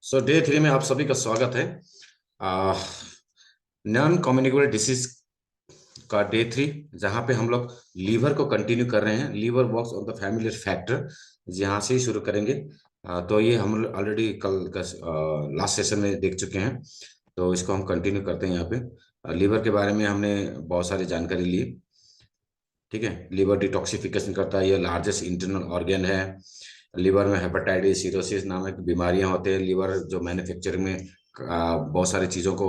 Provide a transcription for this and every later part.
Day 3 में आप सभी का स्वागत है। नॉन कम्युनिकेबल डिसीज का डे 3, जहाँ पे हम लोग लीवर को कंटिन्यू कर रहे हैं। Liver works on the familiar factor, यहाँ से ही शुरू करेंगे। तो ये हम ऑलरेडी कल का लास्ट सेशन में देख चुके हैं, तो इसको हम कंटिन्यू करते हैं। यहाँ पे लीवर के बारे में हमने बहुत सारी जानकारी ली। ठीक है, लीवर डिटॉक्सिफिकेशन करता है, ये लार्जेस्ट इंटरनल ऑर्गन है। लीवर में हेपेटाइटिस, सिरोसिस नामक बीमारियां होते हैं। लीवर जो मैन्युफैक्चरिंग में बहुत सारी चीज़ों को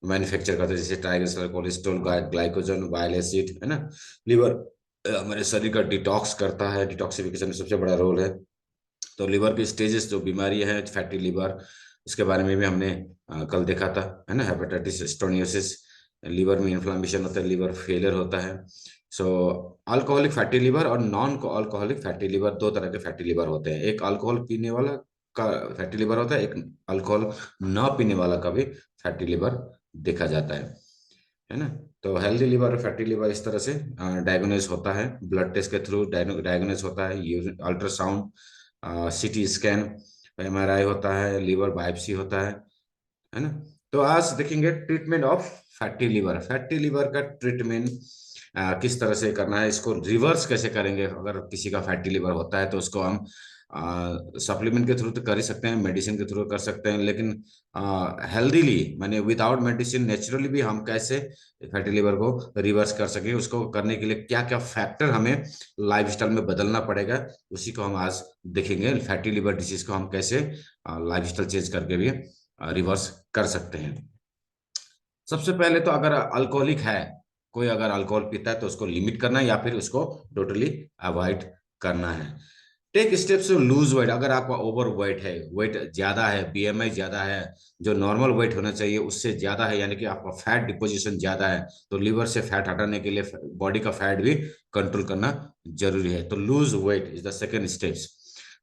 मैन्युफैक्चर करते हैं, जैसे triglyceride, cholesterol, glycogen, bile acid, है ना। लीवर हमारे शरीर का डिटॉक्स करता है, डिटॉक्सिफिकेशन में सबसे बड़ा रोल है। तो लीवर की स्टेजेस जो बीमारी है, फैटी लीवर, इसके बारे में भी हमने कल देखा था, है ना। हेपेटाइटिस, स्टोनियोसिस, लीवर में इन्फ्लामेशन होता है, लीवर फेलियर होता है। सो अल्कोहलिक फैटी लीवर और नॉन अल्कोहलिक फैटी लीवर, दो तरह के फैटी लीवर होते हैं। एक अल्कोहल पीने वाला का फैटी लीवर होता है, एक अल्कोहल न पीने वाला का भी फैटी लीवर देखा जाता है ना। तो हेल्दी लीवर और फैटी लीवर इस तरह से डायग्नोज होता है, ब्लड टेस्ट के थ्रू डायग्नोज होता है। अल्ट्रासाउंड, सीटी स्कैन, एमआरआई होता है, लीवर बायोप्सी होता है ना। तो आज देखेंगे treatment of fatty liver. Fatty liver का ट्रीटमेंट किस तरह से करना है, इसको रिवर्स कैसे करेंगे। अगर किसी का फैटी लीवर होता है तो उसको हम सप्लीमेंट के थ्रू तो कर ही सकते हैं, मेडिसिन के थ्रू कर सकते हैं, लेकिन हेल्दीली माने विदाउट मेडिसिन नेचुरली भी हम कैसे फैटी लिवर को रिवर्स कर सकें। उसको करने के लिए क्या क्या फैक्टर हमें लाइफस्टाइल में बदलना पड़ेगा, उसी को हम आज देखेंगे। फैटी लिवर डिसीज को हम कैसे लाइफस्टाइल चेंज करके भी रिवर्स कर सकते हैं। सबसे पहले तो अगर अल्कोहलिक है, कोई अगर अल्कोहल पीता है तो उसको लिमिट करना है या फिर उसको टोटली अवॉइड करना है। Take steps to lose weight. अगर आपका ओवर वेट है, वेट ज्यादा है, बीएमआई ज्यादा है, जो नॉर्मल वेट होना चाहिए उससे ज्यादा है, यानी कि आपका फैट डिपोजिशन ज्यादा है, तो लीवर से फैट हटाने के लिए बॉडी का फैट भी कंट्रोल करना जरूरी है। तो lose weight is the second steps.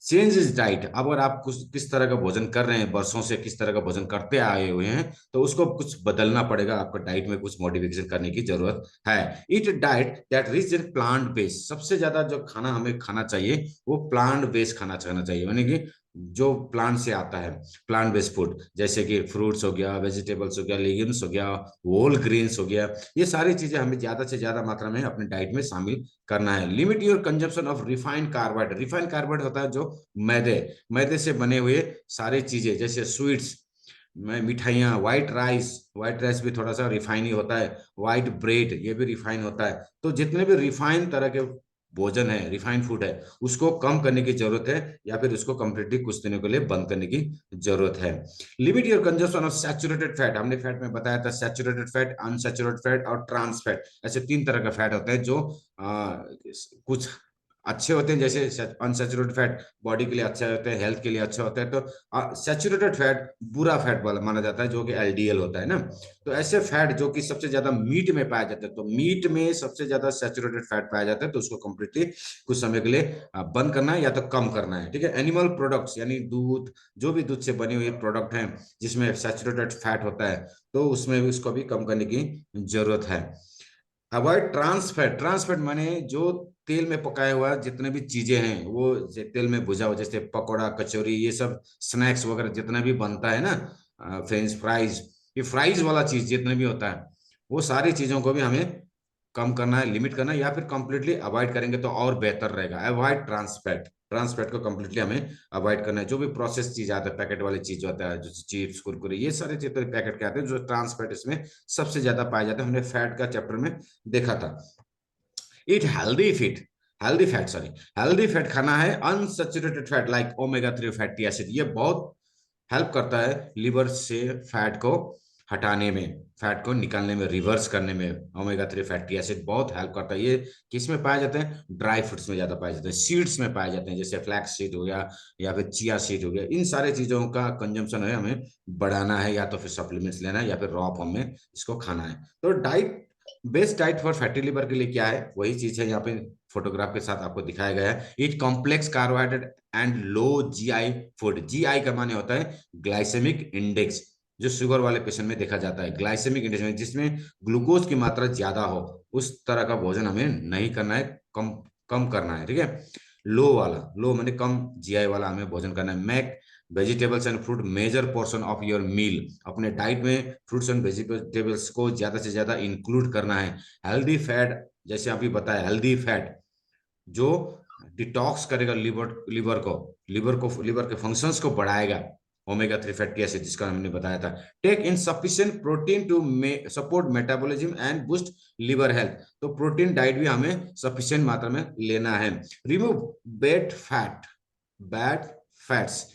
Change is diet. अब अगर आप कुछ किस तरह का भोजन कर रहे हैं, वर्षों से किस तरह का भोजन करते आए हुए हैं, तो उसको कुछ बदलना पड़ेगा। आपका डाइट में कुछ मॉडिफिकेशन करने की जरूरत है। Eat diet that rich in plant based. सबसे ज्यादा जो खाना हमें खाना चाहिए वो प्लांट बेस्ड खाना खाना चाहिए, यानी कि जो प्लांट से आता है, प्लांट बेस्ड फूड, जैसे कि फ्रूट्स हो गया, वेजिटेबल्स हो गया, लेग्यूम्स हो गया, होल ग्रेन्स हो गया। ये सारी चीजें हमें ज्यादा से ज्यादा मात्रा में अपने डाइट में शामिल करना है। Limit your consumption of refined carbohydrate. Refined carbohydrate होता है जो मैदे मैदे से बने हुए सारी चीजें, जैसे स्वीट्स में मिठाइयाँ, व्हाइट राइस भी थोड़ा सा रिफाइन ही होता है, व्हाइट ब्रेड ये भी रिफाइन होता है। तो जितने भी रिफाइन तरह के भोजन है, रिफाइंड फूड है, उसको कम करने की जरूरत है, या फिर उसको कंप्लीटली कुछ दिनों के लिए बंद करने की जरूरत है। Limit your consumption of saturated fat. हमने फैट में बताया था सैचुरेटेड फैट, अनसैचुरेटेड फैट और ट्रांस फैट। ऐसे तीन तरह का फैट होता है जो कुछ अच्छे होते हैं, जैसे अनसैचुरेटेड फैट बॉडी के लिए अच्छा होता है, हेल्थ के लिए अच्छा होता है। तो सैचुरेटेड फैट बुरा फैट वाला माना जाता है, जो कि एलडीएल होता है ना। तो ऐसे फैट जो कि सबसे ज्यादा मीट में पाया जाता है, तो मीट में सबसे ज्यादा सैचुरेटेड फैट पाया जाता है, तो उसको कंप्लीटली कुछ समय के लिए बंद करना है या तो कम करना है। ठीक है, एनिमल प्रोडक्ट्स यानी दूध, जो भी दूध से बने हुए प्रोडक्ट हैं जिसमें सैचुरेटेड फैट होता है, तो उसमें भी उसको भी कम करने की जरूरत है। Avoid trans fat. Trans fat माने जो तेल में पकाया हुआ जितने भी चीजें हैं, वो तेल में भुजा हुआ, जैसे पकोड़ा, कचौरी, ये सब स्नैक्स वगैरह जितना भी बनता है ना, फ्रेंच फ्राइज, ये फ्राइज वाला चीज जितने भी होता है, वो सारी चीजों को भी हमें कम करना है, लिमिट करना है, या फिर कंप्लीटली अवॉइड करेंगे तो और बेहतर रहेगा। Avoid trans fat. ट्रांसफैट को कंप्लीटली हमें अवॉइड करना है। जो भी प्रोसेस चीज आता है, पैकेट वाली चीज होता है, जो चिप्स, कुरकुरे, ये सारे चीज पैकेट के आते हैं, जो ट्रांसफैट इसमें सबसे ज्यादा पाया जाता है। हमने फैट का चैप्टर में देखा था। It healthy fat, sorry, healthy fat खाना है। Unsaturated fat like omega 3 fatty acid, ये बहुत हेल्प करता है लिवर से फैट को हटाने में, फैट को निकालने में, रिवर्स करने में। ओमेगा 3 फैटी एसिड बहुत हेल्प करता है। ये किस में पाए जाते हैं? ड्राई फ्रूट्स में ज्यादा पाए जाते हैं, सीड्स में पाए जाते हैं, जैसे फ्लैक्स सीड हो गया या फिर चिया सीड हो गया। इन सारे चीजों का कंजम्पशन है हमें बढ़ाना है, या तो फिर सप्लीमेंट्स लेना है या फिर रॉ फॉर्म में इसको खाना है। तो diet, best diet for fatty liver के लिए क्या है, वही चीज है यहाँ पे फोटोग्राफ के साथ आपको दिखाया गया है। It complex carbohydrate and low GI food. GI का माने होता है ग्लाइसेमिक इंडेक्स, जो शुगर वाले पेशेंट में देखा जाता है। ग्लाइसेमिक इंडेक्स में जिसमें ग्लूकोज की मात्रा ज्यादा हो, उस तरह का भोजन हमें नहीं करना है, कम कम करना है। ठीक है, लो वाला, लो मैंने कम जीआई वाला हमें भोजन करना है। Make vegetables and fruit major portion of your meal, अपने डाइट में फ्रूट्स एंड वेजिटेबल्स को ज्यादा से ज्यादा इंक्लूड करना है। हेल्दी फैट, जैसे अभी बताया, हेल्दी फैट जो डिटॉक्स करेगा लीवर के फंक्शंस को बढ़ाएगा। ओमेगा 3 फैटी एसिड जिसका हमने बताया था। Take in sufficient protein to support metabolism and boost liver health, तो प्रोटीन डाइट भी हमें सफिशिएंट मात्रा में लेना है। रिमूव बैड फैट्स,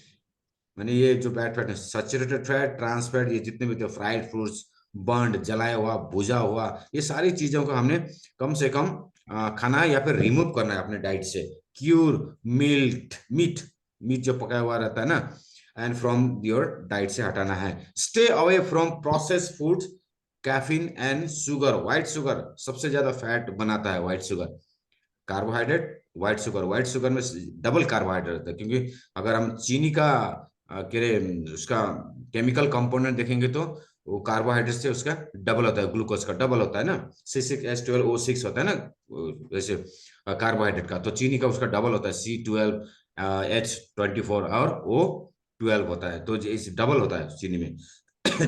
मैंने ये जो बैड फैट है, सैचुरेटेड फैट, ट्रांस फैट, ये जितने भी थे, फ्राइड फ्रूट्स, बर्न्ड, जलाया हुआ, भुजा हुआ, ये सारी चीजों को हमने कम से कम खाना है या फिर रिमूव करना है अपने डाइट से। क्यूर मिल्क मीट, मीट जो पकाया हुआ रहता है ना, एंड फ्रॉम योर डाइट से हटाना है। Stay away from process food, caffeine and sugar. White sugar सबसे ज्यादा फैट बनाता है, white sugar. Carbohydrate, white sugar में डबल कार्बोहाइड्रेट रहता है, क्योंकि अगर हम चीनी का उसका केमिकल कंपोनेंट देखेंगे तो वो कार्बोहाइड्रेट से उसका डबल होता है, ग्लूकोज का डबल होता है ना, C6H12O6 होता है ना वैसे कार्बोहाइड्रेट का, तो चीनी का उसका डबल होता है, C12H24 और O12 होता है, तो इस डबल होता है चीनी में।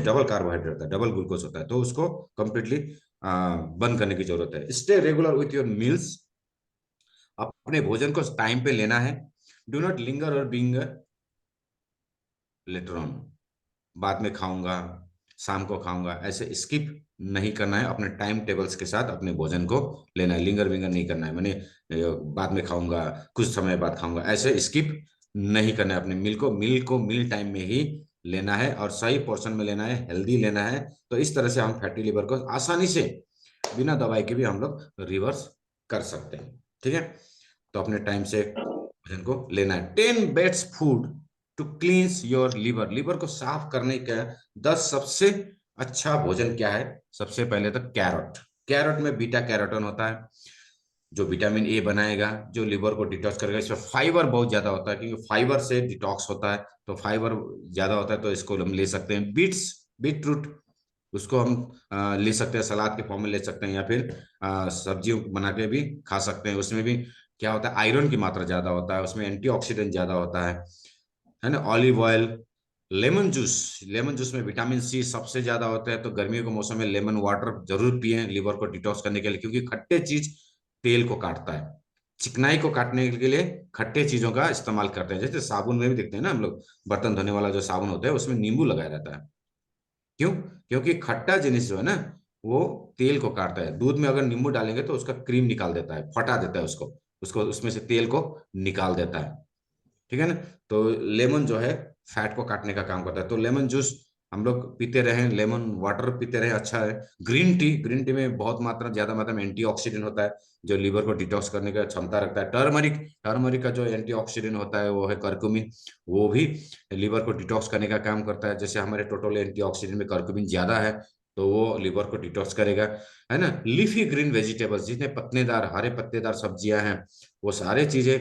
डबल कार्बोहाइड्रेट होता है, डबल ग्लूकोज होता है, तो उसको कंप्लीटली बंद करने की जरूरत है। Stay regular with your meals, अपने भोजन को टाइम पे लेना है। डू नॉट लिंगर और बीइंग लेटर ऑन, बाद में खाऊंगा, शाम को खाऊंगा, ऐसे स्किप नहीं करना है। अपने टाइम टेबल्स के साथ अपने भोजन को लेना है, लिंगर विंगर नहीं करना है। मैंने बाद में खाऊंगा, कुछ समय बाद खाऊंगा, ऐसे स्किप नहीं करना है। अपने मील को मील टाइम में ही लेना है और सही पोर्शन में लेना है, हेल्दी लेना है। तो इस तरह से हम फैटी लिवर को आसानी से बिना दवाई के भी हम लोग रिवर्स कर सकते हैं। ठीक है, तो अपने टाइम से भोजन को लेना है। 10 best food to cleanse your liver, liver को साफ करने का 10 सबसे अच्छा भोजन क्या है। सबसे पहले तो कैरेट, कैरेट में बीटा कैरोटीन होता है जो विटामिन ए बनाएगा, जो लिवर को डिटॉक्स करेगा। इसमें फाइबर बहुत ज्यादा होता है, क्योंकि फाइबर से डिटॉक्स होता है, तो फाइबर ज्यादा होता है, तो इसको हम ले सकते हैं। बीट रूट, उसको हम ले सकते हैं, सलाद के फॉर्म में ले सकते हैं, या फिर सब्जियों बना के भी खा सकते हैं। उसमें भी क्या होता है, आयरन की मात्रा ज्यादा होता है, उसमें एंटीऑक्सीडेंट ज्यादा होता है ना। ऑलिव ऑयल, लेमन जूस में विटामिन सी सबसे ज्यादा होता है, तो गर्मियों के मौसम में लेमन वाटर जरूर पिए लिवर को डिटॉक्स करने के लिए, क्योंकि खट्टे चीज तेल को काटता है। चिकनाई को काटने के लिए खट्टे चीजों का इस्तेमाल करते हैं, जैसे साबुन में भी देखते हैं ना हम लोग, बर्तन धोने वाला जो साबुन होता है उसमें नींबू लगाया रहता है। क्यों? क्योंकि खट्टा जिनिस जो है ना, वो तेल को काटता है। दूध में अगर नींबू डालेंगे तो उसका क्रीम निकाल देता है, फटा देता है उसको, उसमें से तेल को निकाल देता है। ठीक है ना। तो लेमन जो है फैट को काटने का काम करता है, तो लेमन जूस हम लोग पीते रहे, लेमन वाटर पीते रहे, अच्छा है। ग्रीन टी में बहुत मात्रा, ज्यादा मात्रा में एंटीऑक्सीडेंट होता है, जो लीवर को डिटॉक्स करने का क्षमता रखता है। टर्मरिक का जो एंटीऑक्सीडेंट होता है वो है करक्यूमिन, वो भी लीवर को डिटॉक्स करने का काम करता है। जैसे हमारे टोटल एंटीऑक्सीडेंट में करक्यूमिन ज्यादा है, तो वो लीवर को डिटॉक्स करेगा, है ना। लीफी ग्रीन वेजिटेबल्स, जितने पत्तेदार हरे पत्तेदार सब्जियां हैं, वो सारे चीजें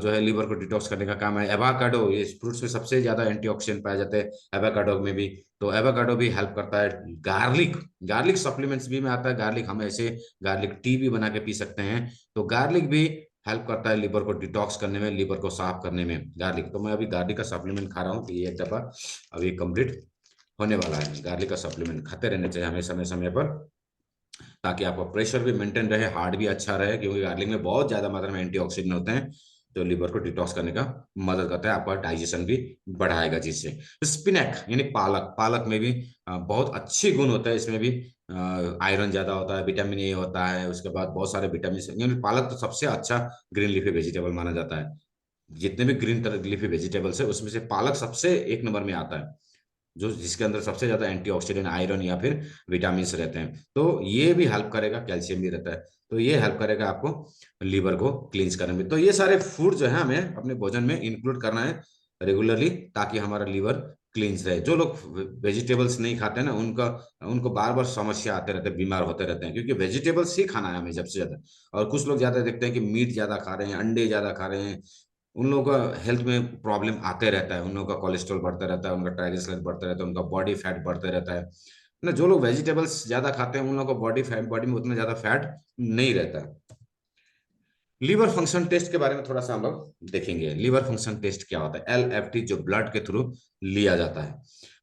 जो है लीवर को डिटॉक्स करने का काम है। एवोकाडो, ये फ्रूट्स में सबसे ज्यादा एंटीऑक्सीडेंट पाए जाते हैं एवोकाडो में भी, तो एवोकाडो भी हेल्प करता है। गार्लिक, गार्लिक सप्लीमेंट्स भी में आता है गार्लिक, हम ऐसे गार्लिक टी भी बना के पी सकते हैं, तो गार्लिक भी हेल्प करता है लीवर को डिटॉक्स करने में, लीवर को साफ करने में गार्लिक। तो मैं अभी गार्लिक का सप्लीमेंट खा रहा हूँ, तो ये एक दफा अभी कंप्लीट होने वाला है। गार्लिक का सप्लीमेंट खाते रहने चाहिए हमें समय समय पर, ताकि आपका प्रेशर भी मेंटेन रहे, हार्ट भी अच्छा रहे, क्योंकि गार्लिक में बहुत ज्यादा मात्रा में एंटीऑक्सीडेंट होते हैं, जो लिवर को डिटॉक्स करने का मदद करता है, आपका डाइजेशन भी बढ़ाएगा जिससे। स्पिनक यानी पालक, पालक में भी बहुत अच्छे गुण होता है, इसमें भी आयरन ज्यादा होता है, विटामिन ए होता है, उसके बाद बहुत सारे विटामिन, यानी पालक तो सबसे अच्छा ग्रीन लीफी वेजिटेबल माना जाता है। जितने भी ग्रीन लीफी वेजिटेबल्स है उसमें से पालक सबसे एक नंबर में आता है, जो जिसके अंदर सबसे ज्यादा एंटीऑक्सीडेंट, आयरन या फिर विटामिन रहते हैं। तो ये भी हेल्प करेगा, कैल्शियम भी रहता है, तो ये हेल्प करेगा आपको लीवर को क्लींस करने में। तो ये सारे फूड जो है हमें अपने भोजन में इंक्लूड करना है रेगुलरली, ताकि हमारा लीवर क्लींस रहे। जो लोग वेजिटेबल्स नहीं खाते ना, उनका उनको बार बार समस्या आते रहते हैं, बीमार होते रहते हैं, क्योंकि वेजिटेबल्स ही खाना है हमें सबसे ज्यादा। और कुछ लोग ज्यादा देखते हैं कि मीट ज्यादा खा रहे हैं, अंडे ज्यादा खा रहे हैं, उन लोगों का हेल्थ में प्रॉब्लम आते रहता है, उन लोगों का कोलेस्ट्रॉल बढ़ता रहता है, उनका ट्राइग्लिसराइड बढ़ता रहता है, उनका बॉडी फैट बढ़ता रहता है ना। जो लोग वेजिटेबल्स ज्यादा खाते हैं उन लोगों का बॉडी में उतना ज्यादा फैट नहीं रहता है। लीवर फंक्शन टेस्ट के बारे में थोड़ा सा हम लोग देखेंगे। लीवर फंक्शन टेस्ट क्या होता है? LFT जो ब्लड के थ्रू लिया जाता है,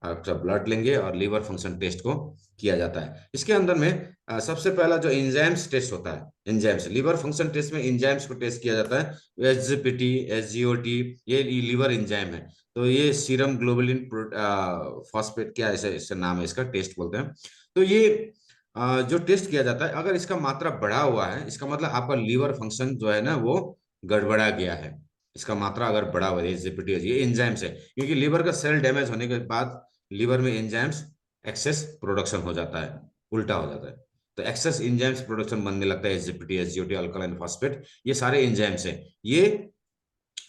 आप जब ब्लड लेंगे और लीवर फंक्शन टेस्ट को किया जाता है। इसके अंदर में सबसे पहला जो एंजाइम्स टेस्ट होता है, एंजाइम्स लीवर फंक्शन टेस्ट में एंजाइम्स को टेस्ट किया जाता है। SGPT, SGOT, ये लीवर एंजाइम है। तो ये सीरम ग्लोबुलिन फॉस्फेट, क्या ऐसे इसका नाम है, इसका टेस्ट बोलते हैं। तो ये जो टेस्ट किया जाता है, अगर इसका मात्रा बढ़ा हुआ है, इसका मतलब आपका लीवर फंक्शन जो है ना वो गड़बड़ा गया है। इसका मात्रा अगर बढ़ा हुआ है, एसजीपीटी, ये एंजाइम्स है, क्योंकि लीवर का सेल डैमेज होने के बाद लीवर में एंजाइम्स एक्सेस प्रोडक्शन हो जाता है, उल्टा हो जाता है। तो एक्सेस एंजाइम्स प्रोडक्शन बनने लगता है, एसजीपीटी, एसजीओटी, अल्कलाइन फॉस्फेट, ये सारे एंजाइम्स है। ये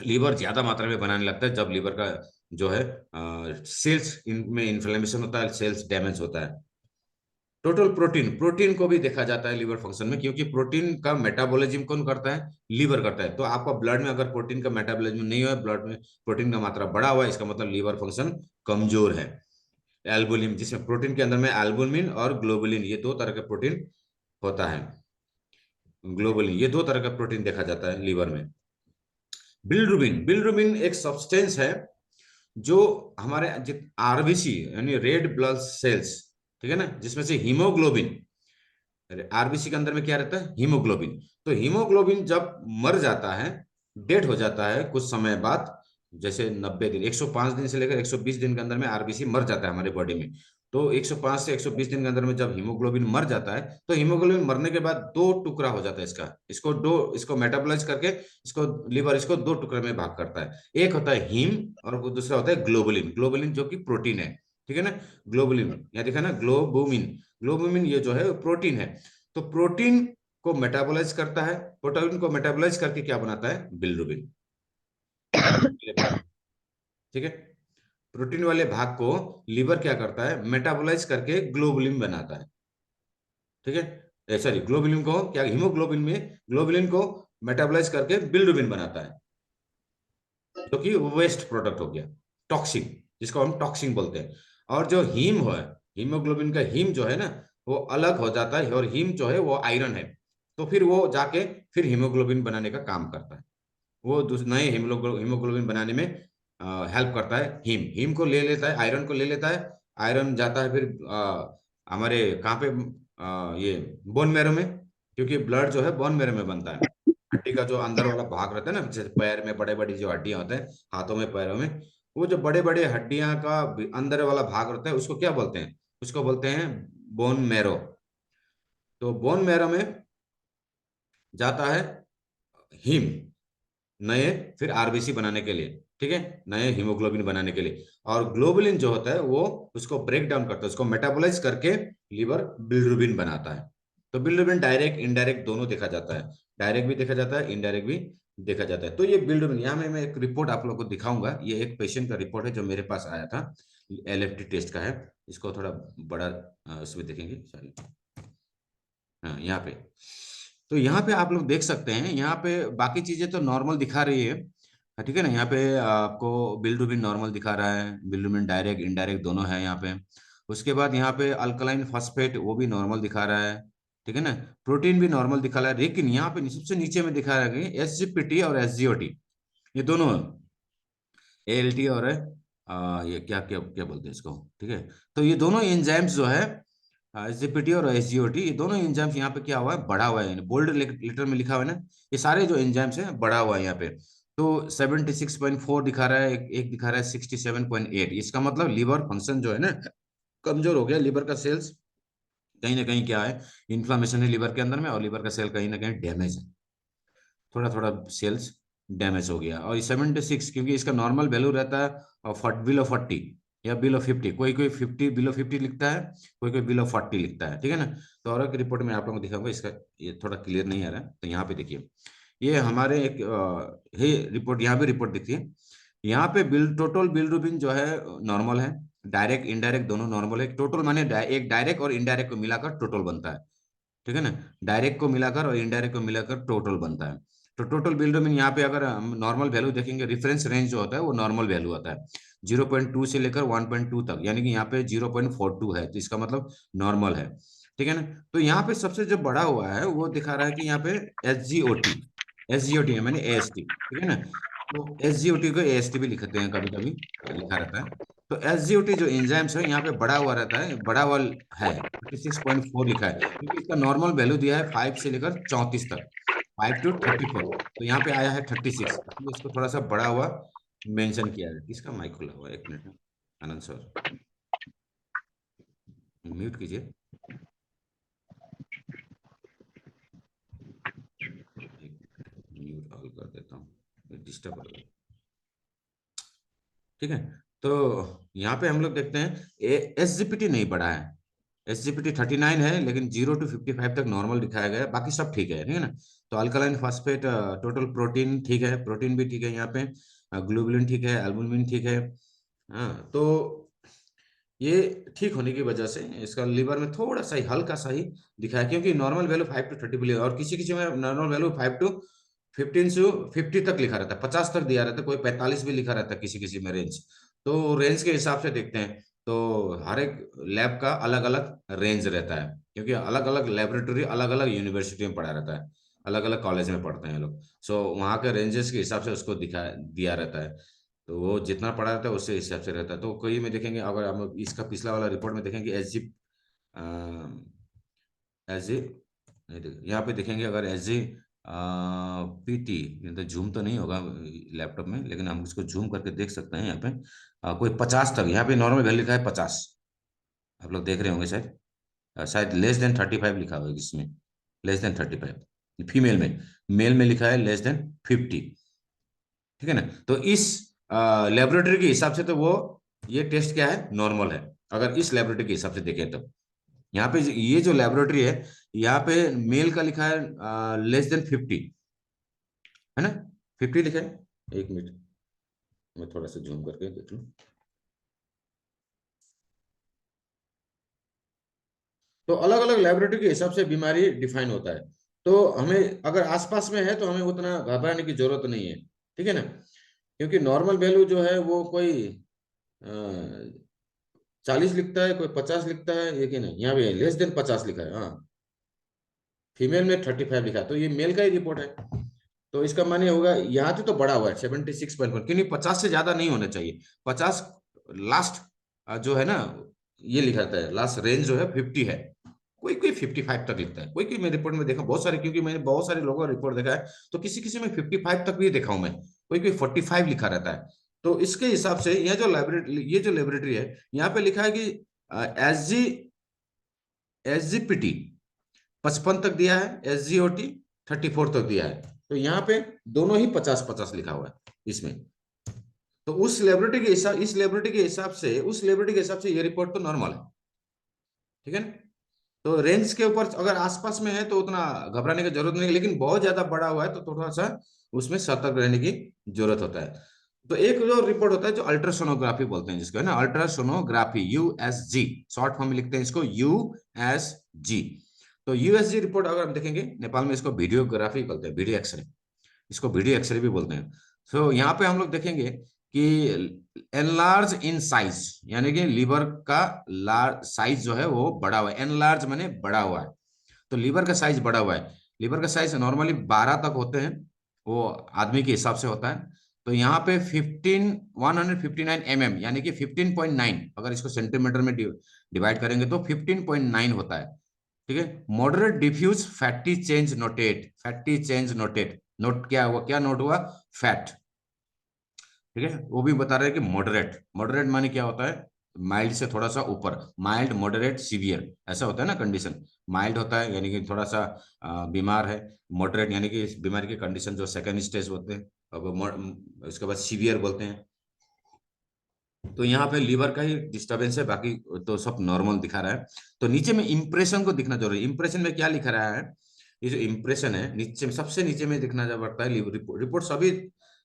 लीवर ज्यादा मात्रा में बनाने लगता है जब लीवर का जो है सेल्स में इन्फ्लेमेशन होता है, सेल्स डैमेज होता है। टोटल प्रोटीन, प्रोटीन को भी देखा जाता है लीवर फंक्शन में, क्योंकि प्रोटीन का मेटाबॉलिज्म कौन करता है? लीवर करता है। तो आपका ब्लड में अगर प्रोटीन का मेटाबॉलिज्म नहीं हुआ, ब्लड में प्रोटीन का मात्रा बढ़ा हुआ है, इसका मतलब लीवर फंक्शन कमजोर है। एल्बुमिन, जिसमें प्रोटीन के अंदर में एल्बुमिन और ग्लोबुलिन, ये दो तरह का प्रोटीन होता है। ग्लोबुलिन, ये दो तरह का प्रोटीन देखा जाता है लीवर में। बिल्रुबिन, बिल्रुबिन एक सब्सटेंस है जो हमारे आरबीसी यानी रेड ब्लड सेल्स, ठीक है ना, जिसमें से हीमोग्लोबिन, आरबीसी के अंदर में क्या रहता है? हीमोग्लोबिन। तो हीमोग्लोबिन जब मर जाता है, डेड हो जाता है कुछ समय बाद, जैसे 90 दिन, 105 दिन से लेकर 120 दिन के अंदर में आरबीसी मर जाता है हमारे बॉडी में। तो 105 से 120 दिन के अंदर में जब हीमोग्लोबिन मर जाता है, तो हीमोग्लोबिन मरने के बाद दो टुकड़ा हो जाता है इसका, इसको मेटाबोलाइज करके इसको लीवर इसको दो टुकड़े में भाग करता है। एक होता है हीम और दूसरा होता है ग्लोबुलिन। ग्लोबुलिन जो कि प्रोटीन है, ठीक है ना। ग्लोबुलिन यहाँ देखा ना, ग्लोबुमिन, ग्लोबुमिन ये जो है प्रोटीन है। तो प्रोटीन को मेटाबोलाइज करता है, प्रोटीन को मेटाबोलाइज करके क्या बनाता है? बिल्रुबिन, प्रोटीन वाले भाग, ठीक है। प्रोटीन वाले भाग को लीवर क्या करता है? मेटाबोलाइज करके ग्लोबुलिन बनाता है, ठीक है। सॉरी, ग्लोबुलिन को क्या, हीमोग्लोबिन में ग्लोबुलिन को मेटाबोलाइज करके बिल्रुबिन बनाता है, जो कि वेस्ट प्रोडक्ट हो गया, टॉक्सिन, जिसको हम टॉक्सिन बोलते हैं। और जो हीम है, हीमोग्लोबिन का हीम जो है ना, वो अलग हो जाता है, और हीम जो है वो आयरन है। तो फिर वो जाके फिर हीमोग्लोबिन बनाने का काम करता है। वो नए हीमोग्लोबिन बनाने में हेल्प करता है। हीम हीम को ले लेता है, आयरन को ले लेता है। आयरन जाता है फिर हमारे कहाँ पे? ये बोन मैरो में, क्योंकि ब्लड जो है बोन मैरो में बनता है। हड्डी का जो अंदर वाला भाग रहता है ना, जैसे पैर में बड़े बड़ी जो हड्डियां होते हैं, हाथों में, पैरों में, वो जो बड़े बड़े हड्डियां का अंदर वाला भाग रहता है, उसको क्या बोलते हैं? उसको बोलते हैं बोन मैरो। तो बोन मैरो में जाता है हीम, नए फिर आरबीसी बनाने के लिए, ठीक है, नए हीमोग्लोबिन बनाने के लिए। और ग्लोबुलिन जो होता है वो उसको ब्रेक डाउन करता है, उसको मेटाबोलाइज करके लीवर बिल्रुबिन बनाता है। तो बिल्रुबिन डायरेक्ट इनडायरेक्ट दोनों देखा जाता है, डायरेक्ट भी देखा जाता है, इनडायरेक्ट भी देखा जाता है। तो ये बिल्रुबिन, यहाँ मैं एक रिपोर्ट आप लोग को दिखाऊंगा। ये एक पेशेंट का रिपोर्ट है जो मेरे पास आया था, LFT टेस्ट का है। इसको थोड़ा बड़ा इसमें देखेंगे, सॉरी, हाँ यहाँ पे। तो यहाँ पे आप लोग देख सकते हैं, यहाँ पे बाकी चीजें तो नॉर्मल दिखा रही है, हाँ, ठीक है ना। यहाँ पे आपको बिल्रुबिन नॉर्मल दिखा रहा है, बिल्रुबिन डायरेक्ट इनडायरेक्ट दोनों है यहाँ पे। उसके बाद यहाँ पे अल्कलाइन फॉस्फेट वो भी नॉर्मल दिखा रहा है, ठीक है ना। प्रोटीन भी नॉर्मल दिखा रहा है, लेकिन यहाँ पे सबसे नीचे में दिखा रहा है कि SGPT और SGOT, ये दोनों ALT और ये क्या क्या क्या बोलते हैं इसको, ठीक है। तो ये दोनों एंजाइम्स जो है, SGPT और SGOT, ये दोनों एंजाइम्स यहाँ पे क्या हुआ है? बढ़ा हुआ है, बोल्ड लेटर में लिखा हुआ है ना, ये सारे जो एंजाइम्स हैं बढ़ा हुआ है यहाँ पे। तो 76.4 दिखा रहा है, एक दिखा रहा है 67.8। इसका मतलब लीवर फंक्शन जो है ना कमजोर हो गया। लीवर का सेल्स कहीं ना कहीं क्या है? इन्फ्लामेशन है लीवर के अंदर में, और लीवर का सेल कहीं ना कहीं डैमेज है, थोड़ा थोड़ा सेल्स डैमेज हो गया। और 76, क्योंकि इसका नॉर्मल वैल्यू रहता है बिलो 40 या बिलो 50, कोई कोई 50 बिलो 50 लिखता है, कोई कोई बिलो 40 लिखता है, ठीक है ना। तो और एक रिपोर्ट में आप लोगों को दिखाऊंगा, इसका ये थोड़ा क्लियर नहीं आ रहा है। तो यहाँ पे देखिए, ये हमारे एक है रिपोर्ट, यहाँ पे रिपोर्ट दिखती है। यहाँ पे टोटल बिल्रुबिन जो है नॉर्मल है, डायरेक्ट इनडायरेक्ट दोनों नॉर्मल है। टोटल माने एक डायरेक्ट और इनडायरेक्ट को मिलाकर टोटल बनता है, ठीक है ना। डायरेक्ट को मिलाकर और इनडायरेक्ट को मिलाकर टोटल बनता है। तो टोटल बिल्डोमिन यहाँ पे अगर हम नॉर्मल वैल्यू देखेंगे, रेफरेंस रेंज जो होता है वो नॉर्मल वैल्यू होता है 0.2 से लेकर 1.2 तक, यानी कि यहाँ पे 0.42 है, तो इसका मतलब नॉर्मल है, ठीक है ना। तो यहाँ पे सबसे जो बड़ा हुआ है वो दिखा रहा है कि यहाँ पे SGOT, SGOT है मैंने AST, ठीक है ना। तो SGOT को AST भी लिखते हैं कभी कभी, लिखा रहता है। तो SGOT जो एंजाइम्स है यहाँ पे बढ़ा हुआ रहता है, बढ़ा हुआ है, 36.4 लिखा है, क्योंकि इसका नॉर्मल वैल्यू दिया है 5 से लेकर 34 तक, 5 to 34। तो यहाँ पे आया है 36, इसलिए इसको थोड़ा सा बढ़ा हुआ मेंशन किया है। इसका माइक खुला हुआ है, एक मिनट, आनंद सर म्यूट कीजिए। म्यूट ऑल कर देता हूँ, डिस्टर्ब हो रहा है। ठीक है, तो यहाँ पे हम लोग देखते हैं SGPT नहीं बढ़ा है। SGPT 39 है, लेकिन 0 to 55 तक नॉर्मल दिखाया गया है, बाकी सब ठीक है ना। तो अल्कलाइन फास्फेट, टोटल प्रोटीन ठीक है, प्रोटीन भी ठीक है यहाँ पे, ग्लोबुलिन ठीक है, एल्बुमिन ठीक है। हाँ, तो ये ठीक होने की वजह से इसका लिवर में थोड़ा सा ही, हल्का सा ही दिखा है, क्योंकि नॉर्मल वैल्यू 5 to 30 मिली, और किसी किसी में नॉर्मल वैल्यू 5 to 15 से 50 तक लिखा रहता है, 50 तक दिया रहता है, कोई 45 भी लिखा रहता है किसी किसी में रेंज। तो रेंज के हिसाब से देखते हैं, तो हर एक लैब का अलग अलग रेंज रहता है, क्योंकि अलग अलग लेबोरेटरी अलग अलग यूनिवर्सिटी में पढ़ा रहता है, अलग अलग कॉलेज में पढ़ते हैं लोग। सो वहाँ के रेंजेस के हिसाब से उसको दिखा दिया रहता है। तो वो जितना पढ़ा रहता है उससे हिसाब से रहता है। तो कोई में देखेंगे, अगर हम इसका पिछला वाला रिपोर्ट में देखेंगे, एस जी, यहाँ पे देखेंगे, अगर SGPT, तो जूम तो नहीं होगा लैपटॉप में, लेकिन हम इसको जूम करके देख सकते हैं। यहाँ पे कोई 50 तक, यहाँ पे नॉर्मल वैल्यू लिखा है 50, आप लोग देख रहे होंगे शायद, शायद लेस देन 35 लिखा हुआ है इसमें, लेस देन 35 फीमेल में। मेल में लिखा है लेस देन 50, ठीक है ना। तो इस लेबोरेटरी के हिसाब से तो वो, ये टेस्ट क्या है, नॉर्मल है, अगर इस लेबोरेटरी के हिसाब से देखें तो। यहाँ पे ये जो लेबोरेटरी है, यहाँ पे मेल का लिखा है लेस देन 50, है ना, 50 लिखा है। एक मिनट, मैं थोड़ा सा जूम करके देख लूँ। तो अलग अलग लेबोरेटरी के हिसाब से बीमारी डिफाइन होता है। तो हमें अगर आसपास में है तो हमें उतना घबराने की जरूरत नहीं है, ठीक है ना, क्योंकि नॉर्मल वैल्यू जो है वो कोई 40 लिखता है, कोई 50 लिखता है, ये कि नहीं, यहाँ भी लेस देन 50 लिखा है। हाँ, फीमेल में 35 लिखा है, तो ये मेल का ही रिपोर्ट है। तो इसका माने होगा, यहाँ तो बड़ा हुआ है 76.1, क्योंकि 50 से ज्यादा नहीं होना चाहिए। 50 लास्ट जो है ना, ये लिखा था लास्ट रेंज जो है 50 है। कोई कोई 55 तक लिखता है, कोई कोई मैं रिपोर्ट में देखा बहुत सारे, क्योंकि मैंने बहुत सारे लोगों का रिपोर्ट देखा है, तो किसी किसी में 55 तक भी देखा हूं मैं, कोई कोई 45 लिखा रहता है। तो इसके हिसाब से ये जो लेबोरेटरी है, यहाँ पे लिखा है कि एस जी 55 तक दिया है, SGOT 34 तक दिया है। तो यहाँ पे दोनों ही 50-50 लिखा हुआ है इसमें। तो उस लेबोरेटरी के हिसाब से ये रिपोर्ट तो नॉर्मल है, ठीक है ना। तो रेंज के ऊपर अगर आसपास में है तो उतना घबराने की जरूरत नहीं है, लेकिन बहुत ज्यादा बड़ा हुआ है तो थोड़ा सा उसमें सतर्क रहने की जरूरत होता है। तो एक जो रिपोर्ट होता है, जो अल्ट्रासोनोग्राफी बोलते हैं जिसको, है ना, अल्ट्रासोनोग्राफी, USG, शॉर्ट फॉर्म में लिखते हैं इसको USG। तो USG रिपोर्ट अगर हम देखेंगे, नेपाल में इसको वीडियोग्राफी बोलते हैं, वीडियो एक्सरे, इसको वीडियो एक्सरे भी बोलते हैं। तो यहाँ पे हम लोग देखेंगे कि एनलार्ज इन साइज, यानी कि लीवर का लार्ज साइज जो है वो बड़ा हुआ है, एनलार्ज माने बड़ा हुआ है। तो लीवर का साइज बड़ा हुआ है, लीवर का साइज नॉर्मली 12 तक होते हैं, वो आदमी के हिसाब से होता है। तो यहाँ पे 159 mm, यानी कि 15.9, अगर इसको सेंटीमीटर में डिवाइड करेंगे तो 15.9 होता है, ठीक है। Moderate diffuse fatty change noted, fatty change noted, note क्या हुआ, क्या नोट हुआ, फैट, ठीक है। वो भी बता रहे हैं कि मॉडरेट, मॉडरेट माने क्या होता है, माइल्ड से थोड़ा सा ऊपर, माइल्ड मॉडरेट सीवियर ऐसा होता है ना कंडीशन। माइल्ड होता है यानी कि थोड़ा सा बीमार है, मॉडरेट यानी कि इस बीमारी की कंडीशन जो सेकंड स्टेज होते हैं, अब उसके बाद सीवियर बोलते हैं। तो यहाँ पे लीवर का ही डिस्टरबेंस है, बाकी तो सब नॉर्मल दिखा रहा है। तो नीचे में इंप्रेशन को दिखना जरूरी है। इंप्रेशन में क्या लिखा रहा है, ये जो इंप्रेशन है नीचे में, सबसे नीचे में दिखना जब पड़ता है। रिपोर्ट सभी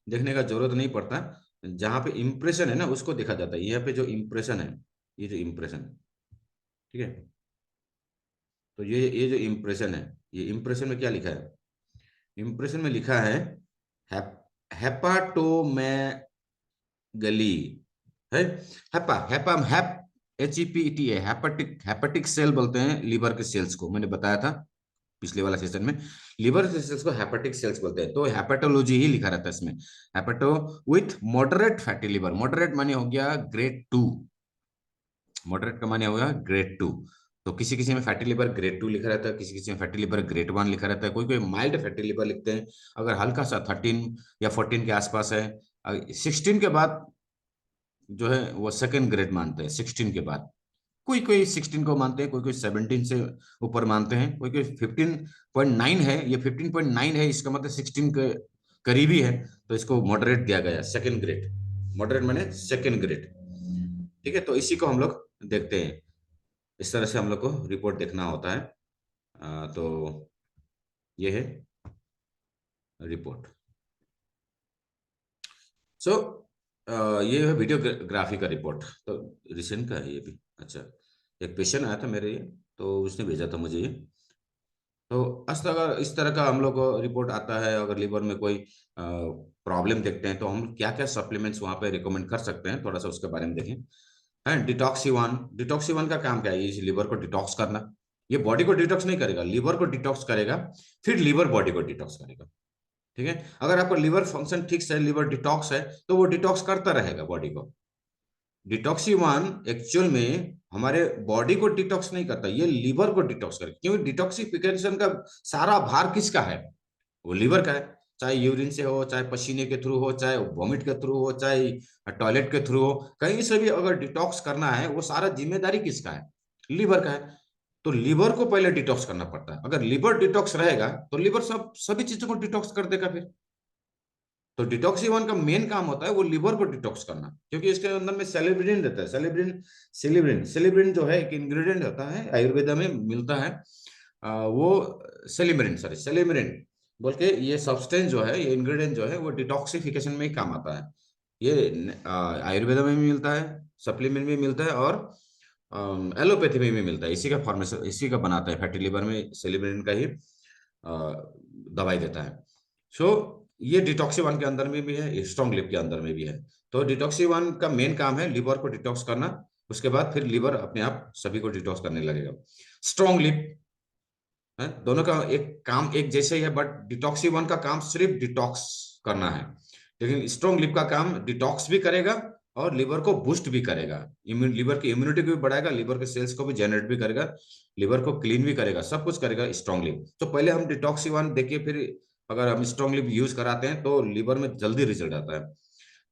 देखने का जरूरत नहीं पड़ता, जहाँ पे इंप्रेशन है ना उसको देखा जाता है। यहाँ पे जो इंप्रेशन है, ये जो इंप्रेशन, ठीक है। तो ये जो इंप्रेशन है, ये इंप्रेशन में क्या लिखा है, इंप्रेशन में लिखा है हेपाटोमेगली, है, हेपा हेपा हैप HEPET है, हेपेटिक हेपेटिक सेल बोलते हैं लीवर के सेल्स को, मैंने बताया था। पिछले वाला सेशन में। लिवर सेल्स को हेपेटिक सेल्स बोलते हैं, तो हेपेटोलॉजी ही लिखा रहता है इसमें। Hepato with moderate fatty liver, moderate माने हो गया ग्रेड 2, मॉडरेट का माने हो गया ग्रेड 2। तो किसी किसी में फैटी लिवर ग्रेड 2 लिखा रहता है, किसी किसी में फैटी लिवर ग्रेड 1 लिखा रहता है, कोई कोई माइल्ड फैटी लिवर लिखते हैं अगर हल्का सा 13 या 14 के आसपास है। 16 के बाद जो है वो सेकेंड ग्रेड मानते हैं, 16 के बाद। कोई कोई 16 को मानते हैं, कोई कोई 17 से ऊपर मानते हैं, कोई कोई 15.9 है, ये 15.9 है इसका मतलब 16 के करीबी है, तो इसको मॉडरेट दिया गया, सेकेंड ग्रेड। मॉडरेट माने सेकेंड ग्रेड। ठीक है, तो इसी को हम लोग देखते हैं, इस तरह से हम लोग को रिपोर्ट देखना होता है। तो ये है रिपोर्ट। सो ये है वीडियोग्राफी का रिपोर्ट, तो रिसेंट का है ये भी। अच्छा, एक पेशेंट आया था मेरे ये, तो उसने भेजा था मुझे ये। तो इस तरह का हम लोग को रिपोर्ट आता है, अगर लिवर में कोई प्रॉब्लम देखते हैं तो हम क्या क्या सप्लीमेंट्स वहां पे रिकमेंड कर सकते हैं, थोड़ा सा उसके बारे में देखें। है डिटॉक्सी 1, डिटॉक्सी 1 का काम क्या है? ये लिवर को डिटॉक्स करना। ये बॉडी को डिटॉक्स नहीं करेगा, लिवर को डिटॉक्स करेगा, फिर लिवर बॉडी को डिटॉक्स करेगा। ठीक है, अगर आपका लिवर फंक्शन ठीक से, लिवर डिटॉक्स है, तो वो डिटॉक्स करता रहेगा बॉडी को। डिटॉक्सी 1 एक्चुअल में हमारे बॉडी को डिटॉक्स नहीं करता, ये लिवर को डिटॉक्स करता, क्योंकि डिटॉक्सिफिकेशन का सारा भार किसका है? वो लिवर का है। चाहे यूरिन से हो, चाहे पसीने के थ्रू हो, चाहे वॉमिट के थ्रू हो, चाहे टॉयलेट के थ्रू हो, कहीं से भी अगर डिटॉक्स करना है, वो सारा जिम्मेदारी किसका है? लिवर का है। तो लिवर को पहले डिटॉक्स करना पड़ता है। अगर लिवर डिटॉक्स रहेगा तो लिवर सभी चीजों को डिटॉक्स कर देगा फिर। तो डिटॉक्सी 1 का मेन काम होता है वो लिवर को डिटॉक्स करना, क्योंकि इसके अंदर में सेलेब्रिन रहता है। सेलेब्रिन सेलेब्रिन सेलेब्रिन जो है एक इंग्रेडिएंट होता है, आयुर्वेदा में मिलता है। वो सेलिमरिन बोल के ये सब्सटेंस जो है, ये इंग्रेडिएंट जो है, वो डिटॉक्सिफिकेशन में ही काम आता है। ये आयुर्वेदा में भी मिलता है, सप्लीमेंट में मिलता है, और एलोपैथी में भी मिलता है। इसी का फॉर्मेशन, इसी का बनाता है, फैटी लिवर में सेलिब्रिन का ही दवाई देता है। सो ये डिटॉक्सी 1 के अंदर में भी है, स्ट्रॉन्ग लिप के अंदर में भी है। तो डिटॉक्सी 1 का मेन काम है लिवर को डिटॉक्स करना, उसके बाद फिर लिवर अपने आप सभी को डिटॉक्स करने लगेगा। स्ट्रॉन्ग लिप है, दोनों का एक काम एक जैसे ही है, बट डिटॉक्सी 1 का काम सिर्फ डिटॉक्स करना है, लेकिन स्ट्रॉन्ग लिप का काम डिटॉक्स भी करेगा और लिवर को बूस्ट भी करेगा, लिवर की इम्यूनिटी को भी बढ़ाएगा, लिवर के सेल्स को भी जनरेट भी करेगा, लिवर को क्लीन भी करेगा, सब कुछ करेगा स्ट्रॉन्ग लिप। तो पहले हम डिटॉक्सी 1 देखिए, फिर अगर हम स्ट्रॉन्ग लिप यूज कराते हैं तो लिवर में जल्दी रिजल्ट आता है।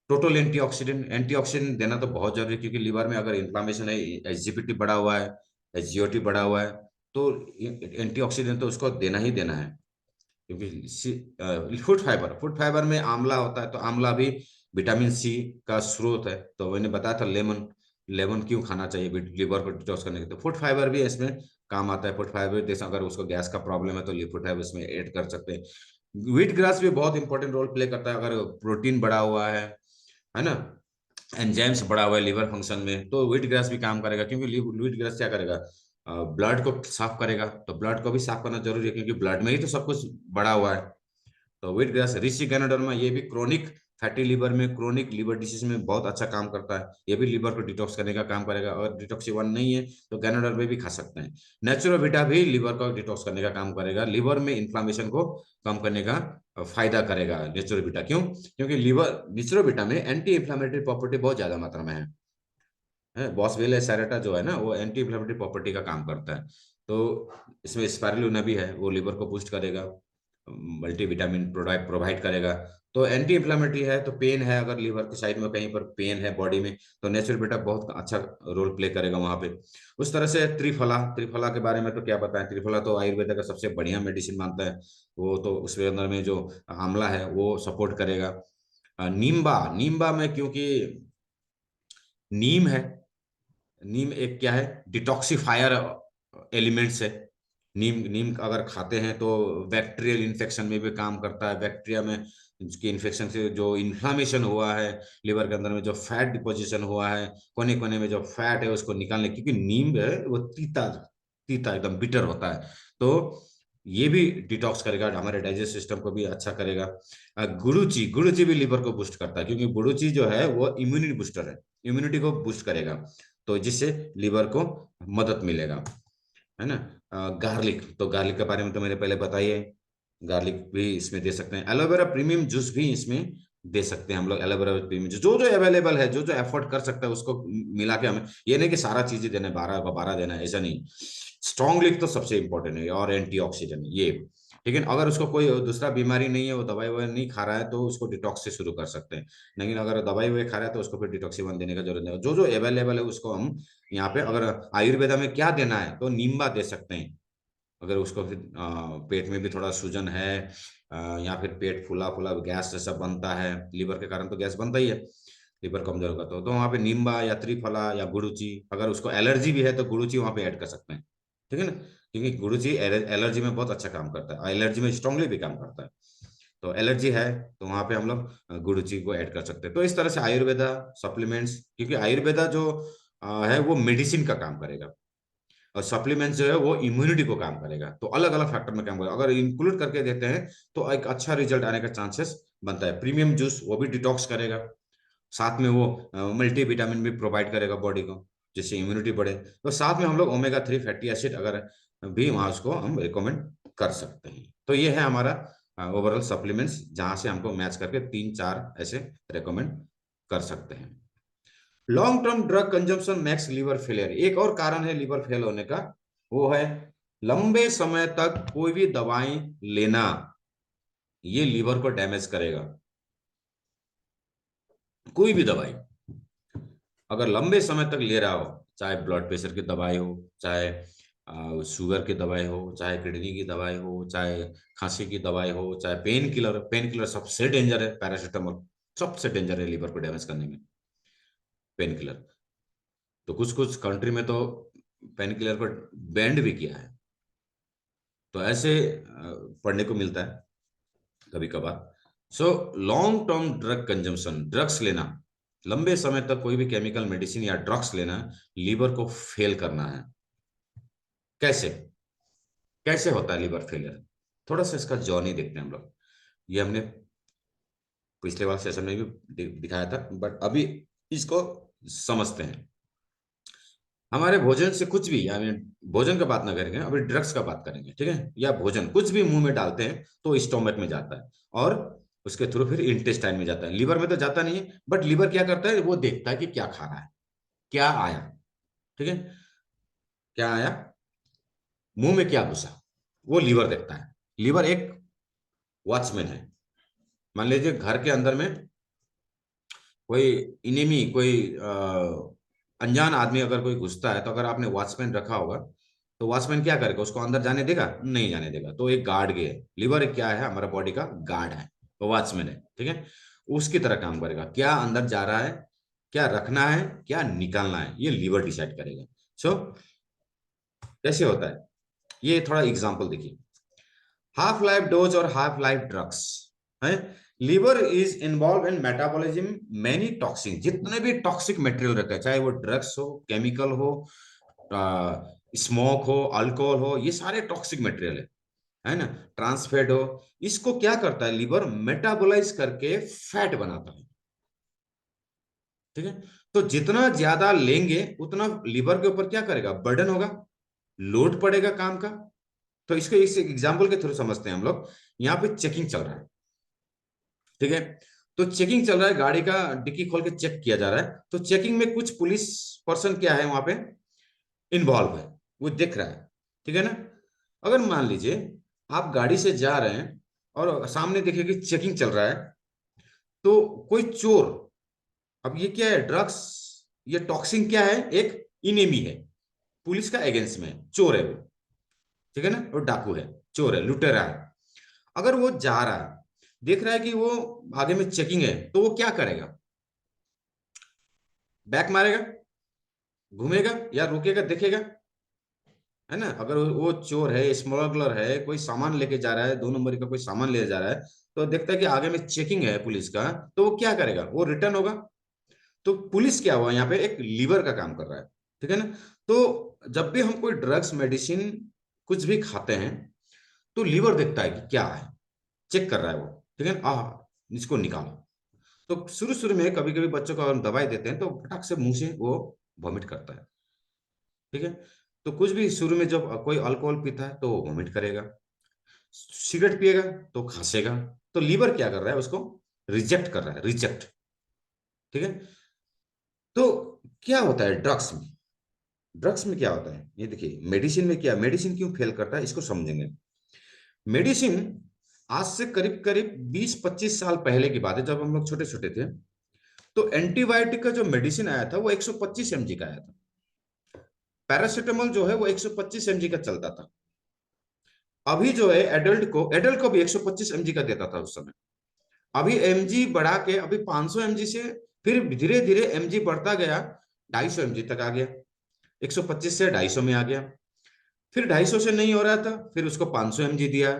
टोटल एंटीऑक्सीडेंट, एंटीऑक्सीडेंट देना तो बहुत जरूरी है, क्योंकि लीवर में अगर इन्फ्लामेशन है, एसजीपीटी बढ़ा हुआ है, एसजीओटी बढ़ा हुआ है, तो एंटीऑक्सीडेंट तो उसको देना ही देना है। क्योंकि फूड फाइबर में आंवला होता है, तो आंवला भी विटामिन सी का स्रोत है। तो मैंने बताया था लेमन, लेमन क्यों खाना चाहिए लिवर को डिटॉक्स करने के, तो फूड फाइबर भी इसमें काम आता है। फूड फाइबर जैसे अगर उसको गैस का प्रॉब्लम है तो फूड फाइबर इसमें ऐड कर सकते हैं। व्हीट ग्रास भी बहुत इंपॉर्टेंट रोल प्ले करता है, अगर प्रोटीन बढ़ा हुआ है ना, एंजाइम्स बढ़ा हुआ है लिवर फंक्शन में, तो व्हीट ग्रास भी काम करेगा। क्योंकि व्हीट ग्रास क्या करेगा? ब्लड को साफ करेगा, तो ब्लड को भी साफ करना जरूरी है, क्योंकि ब्लड में ही तो सब कुछ बढ़ा हुआ है। तो व्हीट ग्रास रिची गैनोडर्मा, ये भी क्रोनिक फैटी लिवर में, क्रोनिक लिवर डिसीज में बहुत अच्छा काम करता है। ये भी लिवर को डिटॉक्स करने का काम करेगा। अगर डिटॉक्सी 1 नहीं है तो गैनोडर्मा भी खा सकते हैं। नेचुरल विटा भी लिवर को डिटॉक्स करने का काम करेगा, लिवर में इन्फ्लामेशन को कम करने का फायदा करेगा नेचुरल विटा। क्यों? क्योंकि लिवर नेचुरल विटा में एंटी इन्फ्लामेटरी प्रॉपर्टी बहुत ज्यादा मात्रा में है। बॉसवेल सेरेटा जो है ना, वो एंटी इन्फ्लेमेटरी प्रॉपर्टी का काम करता है। तो इसमें स्पाइरुलिना भी है, वो लिवर को बूस्ट करेगा, मल्टीविटामिन प्रोवाइड प्रोवाइड करेगा। तो एंटी इन्फ्लेमेटरी है, तो पेन है, अगर लिवर के साइड में कहीं पर पेन है बॉडी में, तो नेचुरल बेटा बहुत अच्छा रोल प्ले करेगा वहां पे। उस तरह से त्रिफला, त्रिफला के बारे में तो क्या बताएं, त्रिफला तो आयुर्वेदा का सबसे बढ़िया मेडिसिन मानता है। वो तो उसके अंदर में जो आंवला है वो सपोर्ट करेगा। नींबा, नींबा में क्योंकि नीम है, नीम एक क्या है, डिटॉक्सिफायर एलिमेंट्स है। नीम नीम अगर खाते हैं तो बैक्टीरियल इन्फेक्शन में भी काम करता है। बैक्टीरिया में की इन्फेक्शन से जो इन्फ्लामेशन हुआ है लिवर के अंदर में, जो फैट डिपोजिशन हुआ है, कोने कोने में जो फैट है उसको निकालने, क्योंकि नीम है वो तीता, तीता एकदम बिटर होता है। तो ये भी डिटॉक्स करेगा, हमारे डाइजेस्ट सिस्टम को भी अच्छा करेगा। गुड़ुचि, गुड़ुचि भी लिवर को बूस्ट करता है, क्योंकि गुड़ुचि जो है वो इम्यूनिटी बूस्टर है, इम्यूनिटी को बूस्ट करेगा, तो जिससे लिवर को मदद मिलेगा, है ना। गार्लिक, तो गार्लिक के बारे में तो मैंने पहले बताइए, गार्लिक भी इसमें दे सकते हैं। एलोवेरा प्रीमियम जूस भी इसमें दे सकते हैं हम लोग। एलोवेरा प्रीमियम जूस जो जो अवेलेबल है, जो जो एफोर्ड कर सकता है उसको मिला के हमें, ये नहीं कि सारा चीजें देना है, 12 का 12 देना है, ऐसा नहीं। स्ट्रॉन्ग लिक तो सबसे इंपॉर्टेंट है, और एंटीऑक्सीडेंट ये। लेकिन अगर उसको कोई दूसरा बीमारी नहीं है, वो दवाई ववाई नहीं खा रहा है, तो उसको डिटॉक्स से शुरू कर सकते हैं। लेकिन अगर दवाई ववाई खा रहा है तो उसको फिर डिटॉक्सिवन देने का जरूरत नहीं है। जो जो अवेलेबल है उसको हम यहाँ पे, अगर आयुर्वेदा में क्या देना है तो नींबा दे सकते हैं। अगर उसको फिर पेट में भी थोड़ा सूजन है, या फिर पेट फूला फूला गैस जैसा बनता है, लीवर के कारण तो गैस बनता ही है, लीवर कमजोर होगा तो वहाँ पे नींबा या त्रिफला या गुड़ूची, अगर उसको एलर्जी भी है तो गुड़ूची वहाँ पे ऐड कर सकते हैं। ठीक है ना, क्योंकि गुड़ूची एलर्जी में बहुत अच्छा काम करता है, एलर्जी में स्ट्रांगली भी काम करता है। तो एलर्जी है तो वहाँ पे हम लोग गुड़ूची को ऐड कर सकते हैं। तो इस तरह से आयुर्वेदा सप्लीमेंट्स, क्योंकि आयुर्वेदा जो है वो मेडिसिन का काम करेगा, और सप्लीमेंट्स जो है वो इम्यूनिटी को काम करेगा। तो अलग अलग फैक्टर में काम करेगा, अगर इंक्लूड करके देते हैं तो एक अच्छा रिजल्ट आने का चांसेस बनता है। प्रीमियम जूस वो भी डिटॉक्स करेगा, साथ में वो मल्टी विटामिन भी प्रोवाइड करेगा बॉडी को, जिससे इम्यूनिटी बढ़े। तो साथ में हम लोग ओमेगा 3 फैटी एसिड अगर भी वहाँ उसको हम रिकमेंड कर सकते हैं। तो ये है हमारा ओवरऑल सप्लीमेंट्स, जहाँ से हमको मैच करके 3-4 ऐसे रिकमेंड कर सकते हैं। Long term drug consumption makes liver failure, एक और कारण है लीवर फेल होने का, वो है लंबे समय तक कोई भी दवाई लेना, ये लीवर को डैमेज करेगा। कोई भी दवाई अगर लंबे समय तक ले रहा हो, चाहे ब्लड प्रेशर की दवाई हो, चाहे शुगर की दवाई हो, चाहे किडनी की दवाई हो, चाहे खांसी की दवाई हो, चाहे पेन किलर, पेन किलर सबसे डेंजर है, पैरासिटामोल सबसे डेंजर है लीवर को डैमेज करने में, पेन किलर। तो कुछ कुछ कंट्री में तो पेन किलर को बैंड भी किया है। तो ऐसे पढ़ने को मिलता है कभी कभार। So long term drug consumption, drugs लेना, लंबे समय तक कोई भी केमिकल मेडिसिन या ड्रग्स लेना, लीवर को फेल करना है। कैसे, कैसे होता है लीवर फेलियर? थोड़ा सा इसका जर्नी देखते हैं हम लोग। ये हमने पिछले वाले सेशन में भी दिखाया था, बट अभी इसको समझते हैं। हमारे भोजन से कुछ भी, यानी भोजन का बात ना करेंगे, अभी ड्रग्स का बात करेंगे, ठीक है? या भोजन कुछ भी मुंह में डालते हैं तो स्टोमक में जाता है, और उसके थ्रू फिर इंटेस्टाइन में जाता है, लीवर में तो जाता नहीं है। बट लीवर क्या करता है, वो देखता है कि क्या खा रहा है, क्या आया, ठीक है, क्या आया, मुंह में क्या घुसा, वो लीवर देखता है। लीवर एक वॉचमैन है। मान लीजिए घर के अंदर में कोई इनेमी, कोई अनजान आदमी अगर कोई घुसता है, तो अगर आपने वॉचमैन रखा होगा तो वॉचमैन क्या करेगा, उसको अंदर जाने देगा? नहीं जाने देगा। तो एक गार्ड के है, लीवर एक क्या है, हमारा बॉडी का गार्ड है, तो वॉचमैन है, ठीक है। उसकी तरह काम करेगा, क्या अंदर जा रहा है, क्या रखना है, क्या निकालना है, ये लीवर डिसाइड करेगा। सो कैसे होता है, ये थोड़ा एग्जाम्पल देखिए। हाफ लाइफ डोज और हाफ लाइफ ड्रग्स है। Liver is involve in metabolism many toxin, जितने भी टॉक्सिक मटेरियल रहते हैं, चाहे वो ड्रग्स हो, केमिकल हो, स्मोक हो, अल्कोहल हो, ये सारे टॉक्सिक मटेरियल है ना, ट्रांसफैट हो, इसको क्या करता है लीवर, मेटाबोलाइज करके फैट बनाता है, ठीक है। तो जितना ज्यादा लेंगे उतना लीवर के ऊपर क्या करेगा, बर्डन होगा, लोड पड़ेगा काम का। तो इसको इस एग्जाम्पल के थ्रू समझते हैं हम लोग। यहाँ पे चेकिंग चल रहा है, ठीक है। तो चेकिंग चल रहा है, गाड़ी का डिक्की खोल के चेक किया जा रहा है, तो चेकिंग में कुछ पुलिस पर्सन क्या है वहां पे इन्वॉल्व है, वो देख रहा है, ठीक है ना। अगर मान लीजिए आप गाड़ी से जा रहे हैं और सामने देखिए कि चेकिंग चल रहा है, तो कोई चोर, अब ये क्या है, ड्रग्स, ये टॉक्सिन क्या है, एक इनेमी है, पुलिस का एगेंस्ट में चोर है वो, ठीक है ना, वो डाकू है, चोर है, लुटेरा है। अगर वो जा रहा है, देख रहा है कि वो आगे में चेकिंग है, तो वो क्या करेगा, बैक मारेगा, घूमेगा या रुकेगा, देखेगा, है ना। अगर वो चोर है, स्मगलर है, कोई सामान लेके जा रहा है, 2 नंबर का कोई सामान ले जा रहा है, तो देखता है कि आगे में चेकिंग है पुलिस का, तो वो क्या करेगा, वो रिटर्न होगा। तो पुलिस क्या हुआ यहाँ पे, एक लीवर का काम कर रहा है, ठीक है ना। तो जब भी हम कोई ड्रग्स मेडिसिन कुछ भी खाते हैं, तो लीवर देखता है कि क्या है, चेक कर रहा है वो, ठीक है, इसको निकालो। तो शुरू शुरू में कभी कभी बच्चों को हम दवाई देते हैं तो फटाक से मुंह से वो वॉमिट करता है, ठीक है। तो कुछ भी शुरू में जब कोई अल्कोहल पीता है तो वो वोमिट करेगा, सिगरेट पिएगा तो खांसेगा। तो लीवर क्या कर रहा है, उसको रिजेक्ट कर रहा है, रिजेक्ट। ठीक है। तो क्या होता है ड्रग्स में? ड्रग्स में क्या होता है ये देखिए, मेडिसिन में क्या, मेडिसिन क्यों फेल करता है इसको समझेंगे। मेडिसिन आज से करीब करीब 20-25 साल पहले की बात है, जब हम लोग छोटे छोटे थे, तो एंटीबायोटिक का जो मेडिसिन आया था वो 125 mg का आया था। पैरासीटामोल जो है वो 125 mg का चलता था। अभी जो है एडल्ट को भी 125 mg का देता था उस समय। अभी एमजी बढ़ा के अभी 500 mg से फिर धीरे धीरे एमजी बढ़ता गया, 250 mg तक आ गया, 125 से 250 में आ गया। फिर 250 से नहीं हो रहा था, फिर उसको 500 mg दिया।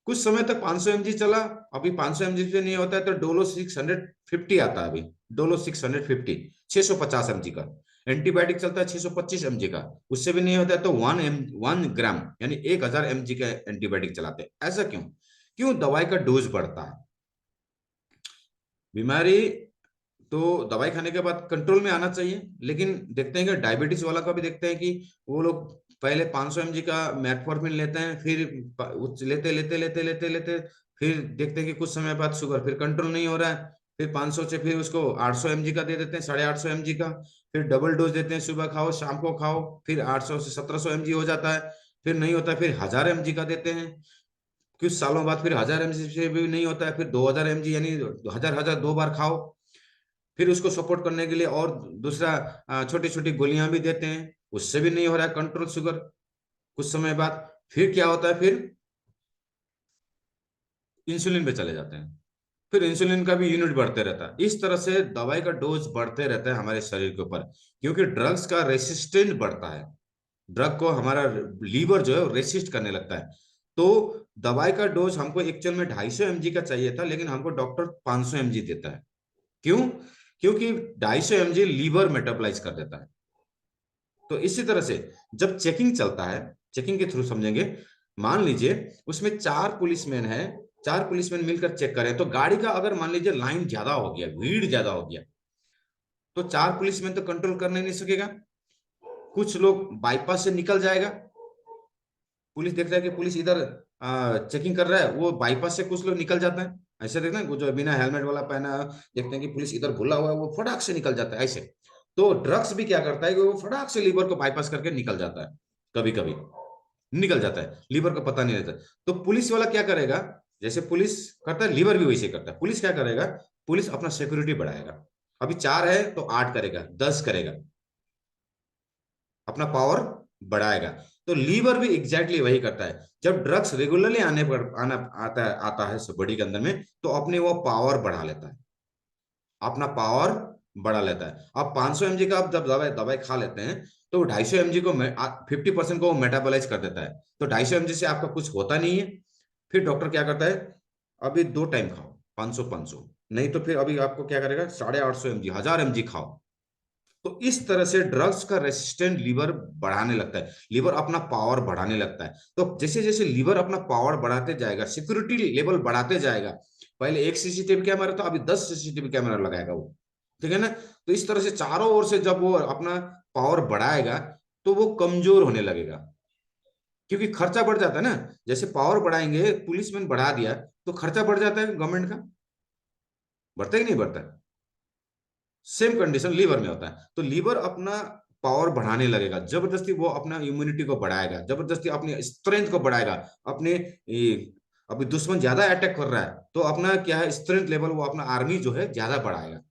कुछ समय तक 500 mg चला। अभी 500 mg से नहीं होता है तो डोलो 650 आता है अभी। डोलो 650, 650 mg का एंटीबायोटिक चलता है, 625 mg का। उससे भी नहीं होता है तो 1 ग्राम यानी 1000 mg का एंटीबायोटिक चलाते हैं। ऐसा क्यों? क्यों? दवाई का डोज बढ़ता है। बीमारी तो दवाई खाने के बाद कंट्रोल में आना चाहिए, लेकिन देखते हैं कि डायबिटीज वाला का भी देखते हैं कि वो लोग पहले 500 mg का मेटफॉर्मिन लेते हैं, फिर लेते लेते लेते लेते लेते फिर देखते हैं कि कुछ समय बाद शुगर फिर कंट्रोल नहीं हो रहा है, फिर 500 से फिर उसको 800 mg का दे देते हैं, 850 mg का। फिर डबल डोज देते हैं, सुबह खाओ शाम को खाओ। फिर 800 से 1700 mg हो जाता है। फिर नहीं होता है, फिर 1000 mg का देते हैं। कुछ सालों बाद फिर 1000 mg से भी नहीं होता है, फिर 2000 mg यानी हजार हजार 2 बार खाओ। फिर उसको सपोर्ट करने के लिए और दूसरा छोटी छोटी गोलियां भी देते हैं, उससे भी नहीं हो रहा है कंट्रोल शुगर। कुछ समय बाद फिर क्या होता है, फिर इंसुलिन पे चले जाते हैं। फिर इंसुलिन का भी यूनिट बढ़ते रहता है। इस तरह से दवाई का डोज बढ़ते रहता है हमारे शरीर के ऊपर, क्योंकि ड्रग्स का रेसिस्टेंट बढ़ता है। ड्रग को हमारा लीवर जो है रेसिस्ट करने लगता है। तो दवाई का डोज हमको एक्चुअल में 250 mg का चाहिए था, लेकिन हमको डॉक्टर 500 mg देता है। क्यों? क्योंकि 250 mg लीवर मेटाबोलाइज कर देता है। तो इसी तरह से जब चेकिंग चलता है, चेकिंग के थ्रू समझेंगे। मान लीजिए उसमें 4 पुलिसमैन है, 4 पुलिसमैन मिलकर चेक करें, तो गाड़ी का अगर मान लीजिए लाइन ज्यादा हो गया, भीड़ ज्यादा हो गया, तो 4 पुलिसमैन तो कंट्रोल करने नहीं सकेगा। कुछ लोग बाईपास से निकल जाएगा। पुलिस देखता है कि पुलिस इधर चेकिंग कर रहा है, वो बाईपास से कुछ लोग निकल जाते हैं। ऐसे देखते हैं वो जो बिना हेलमेट वाला पहना है, देखते हैं कि पुलिस इधर भुला हुआ है, वो फटाक से निकल जाता है ऐसे। तो ड्रग्स भी क्या करता है कि वो फटाक से लीवर को बाईपास करके निकल जाता है। कभी कभी निकल जाता है, लीवर को पता नहीं रहता। तो पुलिस वाला क्या करेगा, जैसे पुलिस करता है लीवर भी वैसे करता है। पुलिस क्या करेगा, पुलिस अपना सिक्योरिटी बढ़ाएगा। अभी 4 है तो 8 करेगा, 10 करेगा, अपना पावर बढ़ाएगा। तो लीवर भी एग्जैक्टली वही करता है। जब ड्रग्स रेगुलरली आने पर आना आता है बॉडी के अंदर में, तो अपने वो पावर बढ़ा लेता है, अपना पावर बढ़ा लेता है। अब 500 mg का आप जब दवाई दवाई खा लेते हैं, तो 250 mg को 50% को वो मेटाबोलाइज कर देता है। तो 250 mg से आपका कुछ होता नहीं है। फिर डॉक्टर क्या करता है, अभी 2 टाइम खाओ 500 500, नहीं तो फिर अभी आपको क्या करेगा, 850 mg 1000 mg खाओ। तो इस तरह से ड्रग्स का रेसिस्टेंट लीवर बढ़ाने लगता है, लीवर अपना पावर बढ़ाने लगता है। तो जैसे जैसे लीवर अपना पावर बढ़ाते जाएगा, सिक्योरिटी लेवल बढ़ाते जाएगा। पहले एक सीसीटीवी कैमरा था, अभी 10 सीसीटीवी कैमरा लगाएगा वो। ठीक है ना? तो इस तरह से चारों ओर से जब वो अपना पावर बढ़ाएगा, तो वो कमजोर होने लगेगा, क्योंकि खर्चा बढ़ जाता है ना। जैसे पावर बढ़ाएंगे, पुलिसमैन बढ़ा दिया, तो खर्चा बढ़ जाता है गवर्नमेंट का, बढ़ता ही नहीं बढ़ता। सेम कंडीशन लीवर में होता है। तो लीवर अपना पावर बढ़ाने लगेगा, जबरदस्ती वो अपना इम्यूनिटी को बढ़ाएगा, जबरदस्ती अपनी स्ट्रेंथ को बढ़ाएगा। अपने अभी दुश्मन ज्यादा अटैक कर रहा है, तो अपना क्या है, स्ट्रेंथ लेवल वो अपना आर्मी जो है ज्यादा बढ़ाएगा।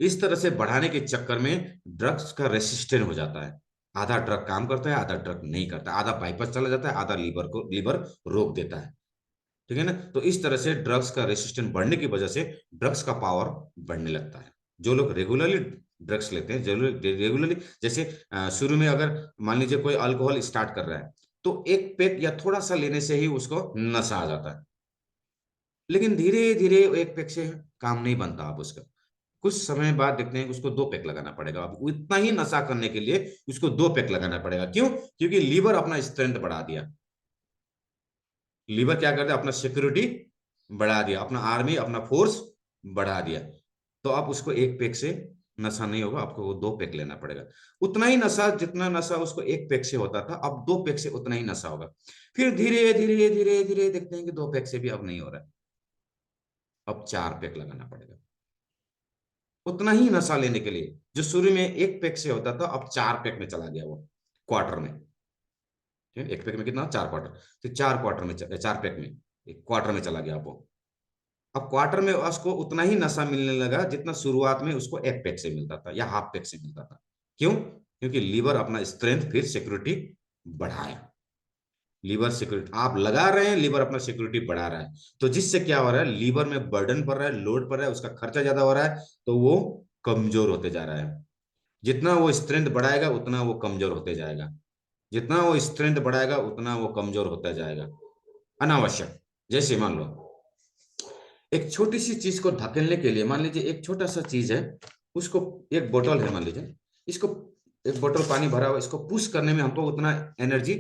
इस तरह से बढ़ाने के चक्कर में ड्रग्स का रेसिस्टेंट हो जाता है। आधा ड्रग काम करता है, आधा ड्रग नहीं करता, आधा बाईपास चला जाता है, आधा लीवर रोक देता है। ठीक है ना? तो इस तरह से ड्रग्स का रेसिस्टेंस बढ़ने की वजह से ड्रग्स का पावर बढ़ने लगता है। जो लोग रेगुलरली ड्रग्स लेते हैं, जो लोग रेगुलरली, जैसे शुरू में अगर मान लीजिए कोई अल्कोहल स्टार्ट कर रहा है, तो एक पेग या थोड़ा सा लेने से ही उसको नशा आ जाता है। लेकिन धीरे धीरे एक पेग से काम नहीं बनता अब उसका। कुछ समय बाद देखते हैं कि उसको 2 पेग लगाना पड़ेगा। अब उतना ही नशा करने के लिए उसको 2 पेग लगाना पड़ेगा। क्यों? क्योंकि लीवर अपना स्ट्रेंथ बढ़ा दिया। लीवर क्या करता है, अपना सिक्योरिटी बढ़ा दिया, अपना आर्मी अपना फोर्स बढ़ा दिया। तो आप उसको एक पेग से नशा नहीं होगा, आपको वो 2 पैक लेना पड़ेगा। उतना ही नशा, जितना नशा उसको 1 पैक से होता था, अब 2 पैक से उतना ही नशा होगा। फिर धीरे धीरे धीरे धीरे देखते हैं कि 2 पैक से भी अब नहीं हो रहा है, अब 4 पैक लगाना पड़ेगा। उतना ही नशा लेने के लिए जो शुरू में 1 पैक से होता था, अब 4 पैक में चला गया वो, क्वार्टर में। ठीक है? 1 पैक में कितना, 4 क्वार्टर, तो 4 क्वार्टर में 4 पैक में, एक क्वार्टर में चला गया वो। अब क्वार्टर में उसको उतना ही नशा मिलने लगा जितना शुरुआत में उसको 1 पैक से मिलता था या हाफ पैक से मिलता था। क्यों? क्योंकि लीवर अपना स्ट्रेंथ फिर सिक्योरिटी बढ़ाया। लीवर सिक्योरिटी आप लगा रहे हैं, लीवर अपना सिक्योरिटी बढ़ा रहा है, तो जिससे क्या हो रहा है, लीवर में बर्डन पड़ रहा है, लोड पड़ रहा है, उसका खर्चा ज्यादा हो रहा है, तो वो कमजोर होते जा रहा है। जितना वो स्ट्रेंथ बढ़ाएगा उतना वो कमजोर होते जाएगा, जितना वो स्ट्रेंथ बढ़ाएगा उतना वो कमजोर होता जाएगा अनावश्यक। जैसे मान लो एक छोटी सी चीज को धकेलने के लिए, मान लीजिए एक छोटा सा चीज है, उसको, एक बोतल है मान लीजिए, इसको, एक बोतल पानी भरा हुआ, इसको पुश करने में हमको उतना एनर्जी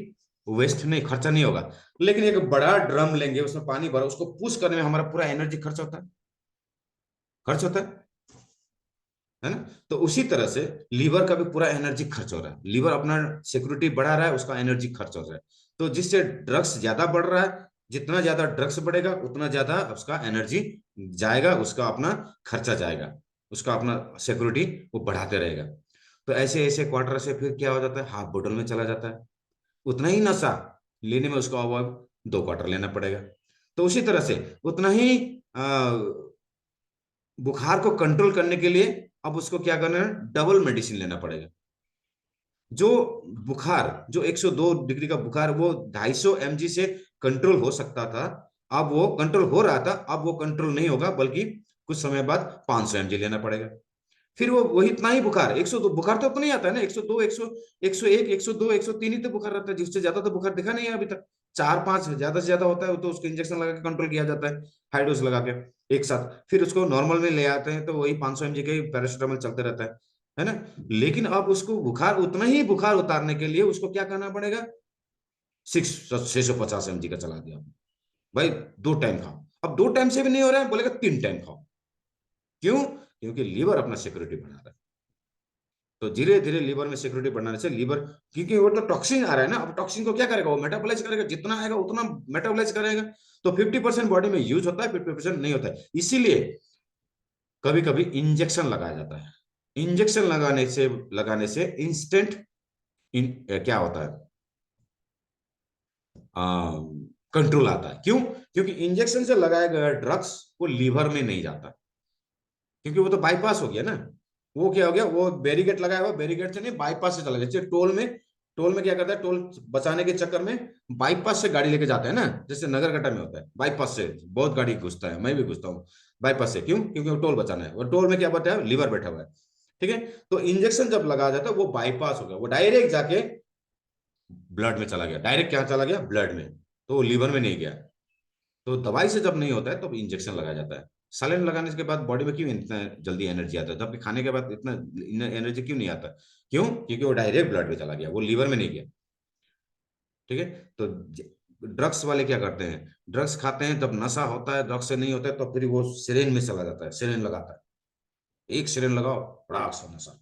वेस्ट नहीं, खर्चा नहीं होगा। लेकिन एक बड़ा ड्रम लेंगे, उसमें पानी भरा, उसको पुश करने में हमारा पूरा एनर्जी खर्च होता है, खर्च होता है ना। तो उसी तरह से लीवर का भी पूरा एनर्जी खर्च हो रहा है, लीवर अपना सिक्योरिटी बढ़ा रहा है, उसका एनर्जी खर्च हो रहा है। तो जिससे ड्रग्स ज्यादा बढ़ रहा है, जितना ज्यादा ड्रग्स बढ़ेगा उतना ज्यादा उसका एनर्जी जाएगा, उसका अपना खर्चा जाएगा, उसका अपना सिक्योरिटी वो बढ़ाते रहेगा। तो ऐसे ऐसे क्वार्टर से फिर क्या हो जाता है, हाफ बोतल में चला जाता है। उतना ही नशा लेने में उसको अब 2 क्वार्टर लेना पड़ेगा। तो उसी तरह से उतना ही बुखार को कंट्रोल करने के लिए अब उसको क्या करना है, डबल मेडिसिन लेना पड़ेगा। जो बुखार, जो 102 डिग्री का बुखार वो 250 mg से कंट्रोल हो सकता था, अब वो कंट्रोल हो रहा था, अब वो कंट्रोल नहीं होगा, बल्कि कुछ समय बाद 500 mg लेना पड़ेगा। फिर वो वही इतना ही बुखार, 102 बुखार तो उतना ही आता है ना, 102, 100, 101, 102, 103 ही तो बुखार रहता है, जिससे ज्यादा तो बुखार दिखा नहीं है अभी तक। 4-5 ज्यादा से ज्यादा होता है, तो उसको इंजेक्शन लगा के कंट्रोल किया जाता है, हाई डोज लगा के एक साथ। फिर उसको नॉर्मल में ले आते हैं, तो वही 500 mg के पैरासीटामोल चलते रहता है ना। लेकिन अब उसको बुखार, उतना ही बुखार उतारने के लिए उसको क्या करना पड़ेगा, 650 mg का चला दिया भाई, 2 टाइम खाओ। अब 2 टाइम से भी नहीं हो रहा है, बोलेगा 3 टाइम खाओ। क्यों? क्योंकि लीवर अपना सिक्योरिटी बढ़ा रहा है। तो धीरे धीरे लीवर में सिक्योरिटी बढ़ाने से लीवर, क्योंकि वो तो टॉक्सिन आ रहा है ना, अब टॉक्सिन को क्या करेगा, वो मेटाबोलाइज करेगा, जितना आएगा उतना मेटाबोलाइज करेगा। तो 50% बॉडी में यूज होता है, 50% नहीं होता है। इसीलिए कभी कभी इंजेक्शन लगाया जाता है। इंजेक्शन लगाने से इंस्टेंट क्या होता है, कंट्रोल आता है। क्यों? क्योंकि इंजेक्शन से लगाया गया ड्रग्स वो लीवर में नहीं जाता, क्योंकि वो तो बाईपास हो गया ना। वो क्या हो गया, वो बैरिकेड लगाया हुआ, बैरिकेड से नहीं, बाईपास से चला गया। जैसे टोल में क्या करता है, टोल बचाने के चक्कर में बाईपास से गाड़ी लेके जाता है ना, जैसे नगरकट्टा में होता है, बाईपास से बहुत गाड़ी घुसता है, मैं भी घुसता हूँ बाईपास से। क्यों? क्योंकि वो टोल बचाना है, और टोल में क्या बैठा है, लीवर बैठा हुआ है। ठीक है। तो इंजेक्शन जब लगाया जाता है वो बाईपास हो गया, वो डायरेक्ट जाके ब्लड में चला गया, डायरेक्ट क्या चला गया, ब्लड में, तो वो लीवर में नहीं गया। तो दवाई से जब नहीं होता है तो इंजेक्शन लगाया जाता है। सलाइन लगाने के बाद बॉडी में क्यों इतना जल्दी एनर्जी आता है, जबकि खाने के बाद इतना एनर्जी क्यों नहीं आता? क्यों? क्योंकि वो डायरेक्ट ब्लड में चला गया, वो लीवर में नहीं गया। ठीक है। तो ड्रग्स वाले क्या करते हैं, ड्रग्स खाते हैं, जब नशा होता है, ड्रग्स से नहीं होता है, तो फिर वो सिरेन में चला जाता है, सिरेन लगाता है, एक सिरेन लगाओ, बड़ा सा नशा,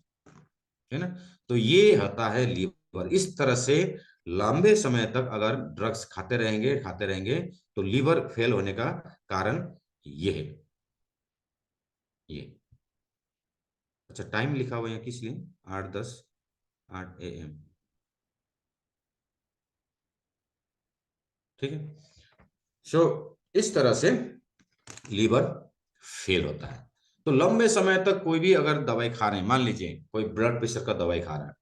है ना। तो ये होता है लीवर। इस तरह से लंबे समय तक अगर ड्रग्स खाते रहेंगे तो लीवर फेल होने का कारण ये है, ये। अच्छा, टाइम लिखा हुआ है किस लिए, 8:10, 8 AM। ठीक है। सो इस तरह से लीवर फेल होता है। तो लंबे समय तक कोई भी अगर दवाई खा रहे हैं, मान लीजिए कोई ब्लड प्रेशर का दवाई खा रहा है,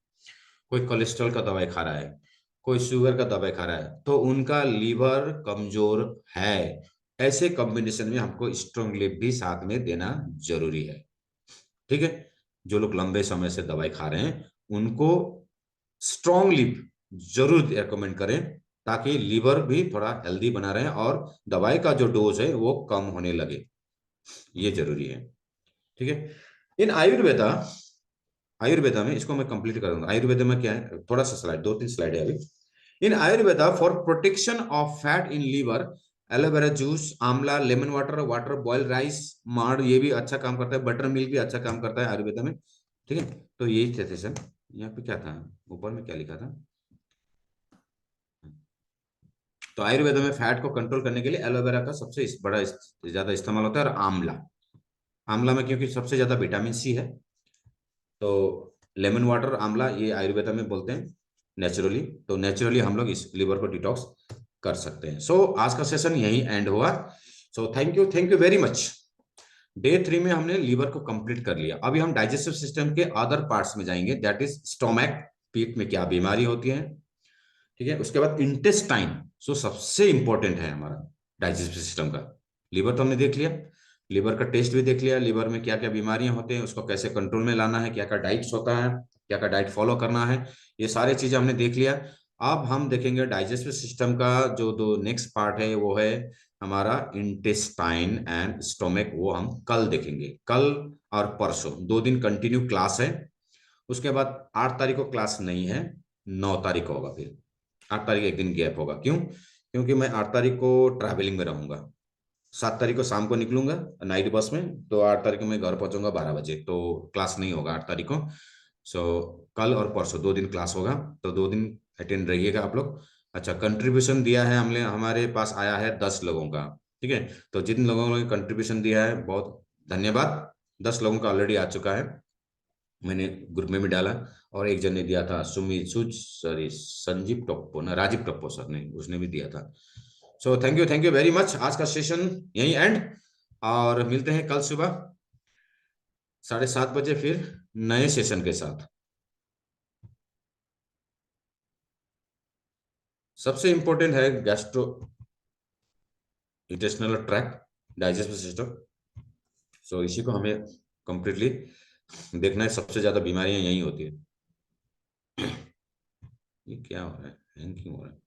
कोई कोलेस्ट्रॉल का दवाई खा रहा है, कोई शुगर का दवाई खा रहा है, तो उनका लीवर कमजोर है। ऐसे कॉम्बिनेशन में हमको स्ट्रॉन्ग लिप भी साथ में देना जरूरी है। ठीक है। जो लोग लंबे समय से दवाई खा रहे हैं उनको स्ट्रॉन्ग लिप जरूर रिकमेंड करें, ताकि लीवर भी थोड़ा हेल्दी बना रहे और दवाई का जो डोज है वो कम होने लगे, ये जरूरी है। ठीक है। इन आयुर्वेदा आयुर्वेदा में, इसको मैं कंप्लीट कर दूंगा, आयुर्वेदा में क्या है, थोड़ा सा स्लाइड, 2-3 स्लाइड है अभी। In Ayurveda for protection of fat in liver, aloe vera juice, amla, lemon water, water boil rice, माड़, ये भी अच्छा काम करता है, बटर मिल्क भी अच्छा काम करता है आयुर्वेदा में। ठीक है, तो यही थे सेशन। यहाँ पे क्या था, ऊपर में क्या लिखा था, तो आयुर्वेद में फैट को कंट्रोल करने के लिए एलोवेरा का सबसे बड़ा ज्यादा इस्तेमाल होता है, और आंवला, आंवला में क्योंकि सबसे ज्यादा विटामिन सी है, तो लेमन वाटर आंवला ये आयुर्वेदा में बोलते हैं नेचुरली, तो नेचुरली हम लोग इस लिवर को डिटॉक्स कर सकते हैं। सो आज का सेशन यही एंड हुआ। So thank you very much. Day 3 में हमने लीवर को कंप्लीट कर लिया, अभी हम डाइजेस्टिव सिस्टम के अदर पार्ट्स में जाएंगे, दैट इज स्टोमक, पेट में क्या बीमारी होती है, ठीक है, उसके बाद इंटेस्टाइन, सो सबसे इंपॉर्टेंट है हमारा डाइजेस्टिव सिस्टम का। लीवर तो हमने देख लिया, लीवर का टेस्ट भी देख लिया, लीवर में क्या क्या बीमारियां होते हैं, उसको कैसे कंट्रोल में लाना है, क्या क्या डाइट्स होता है, क्या क्या डाइट फॉलो करना है, ये सारी चीजें हमने देख लिया। अब हम देखेंगे डाइजेस्टिव सिस्टम का जो दो नेक्स्ट पार्ट है, वो है हमारा इंटेस्टाइन एंड स्टोमक, वो हम कल देखेंगे, कल और परसों 2 दिन कंटिन्यू क्लास है। उसके बाद 8 तारीख को क्लास नहीं है, 9 तारीख को होगा, फिर 8 तारीख एक दिन गैप होगा, क्यों, क्योंकि मैं 8 तारीख को ट्रैवलिंग में रहूंगा, 7 तारीख को शाम को निकलूंगा नाइट बस में, तो 8 तारीख को मैं घर पहुंचूंगा 12 बजे, तो क्लास नहीं होगा 8 तारीख को। सो कल और परसों 2 दिन क्लास होगा, तो 2 दिन अटेंड रहिएगा आप लोग। अच्छा, कंट्रीब्यूशन दिया है हमने, हमारे पास आया है 10 लोगों का, ठीक है, तो जिन लोगों ने कंट्रीब्यूशन दिया है बहुत धन्यवाद। 10 लोगों का ऑलरेडी आ चुका है, मैंने ग्रुप में भी डाला, और एक जन ने दिया था, सुमित सुज सॉरी संजीव टप्पो ना, राजीव टप्पो सर ने, उसने भी दिया था। So thank you very much, आज का सेशन यही एंड, और मिलते हैं कल सुबह 7:30 बजे फिर नए सेशन के साथ। सबसे इंपॉर्टेंट है gastro intestinal tract, digestive system, so इसी को हमें कंप्लीटली देखना है, सबसे ज्यादा बीमारियां यही होती है। ये क्या हो रहा है, हैंग क्यों हो रहा है।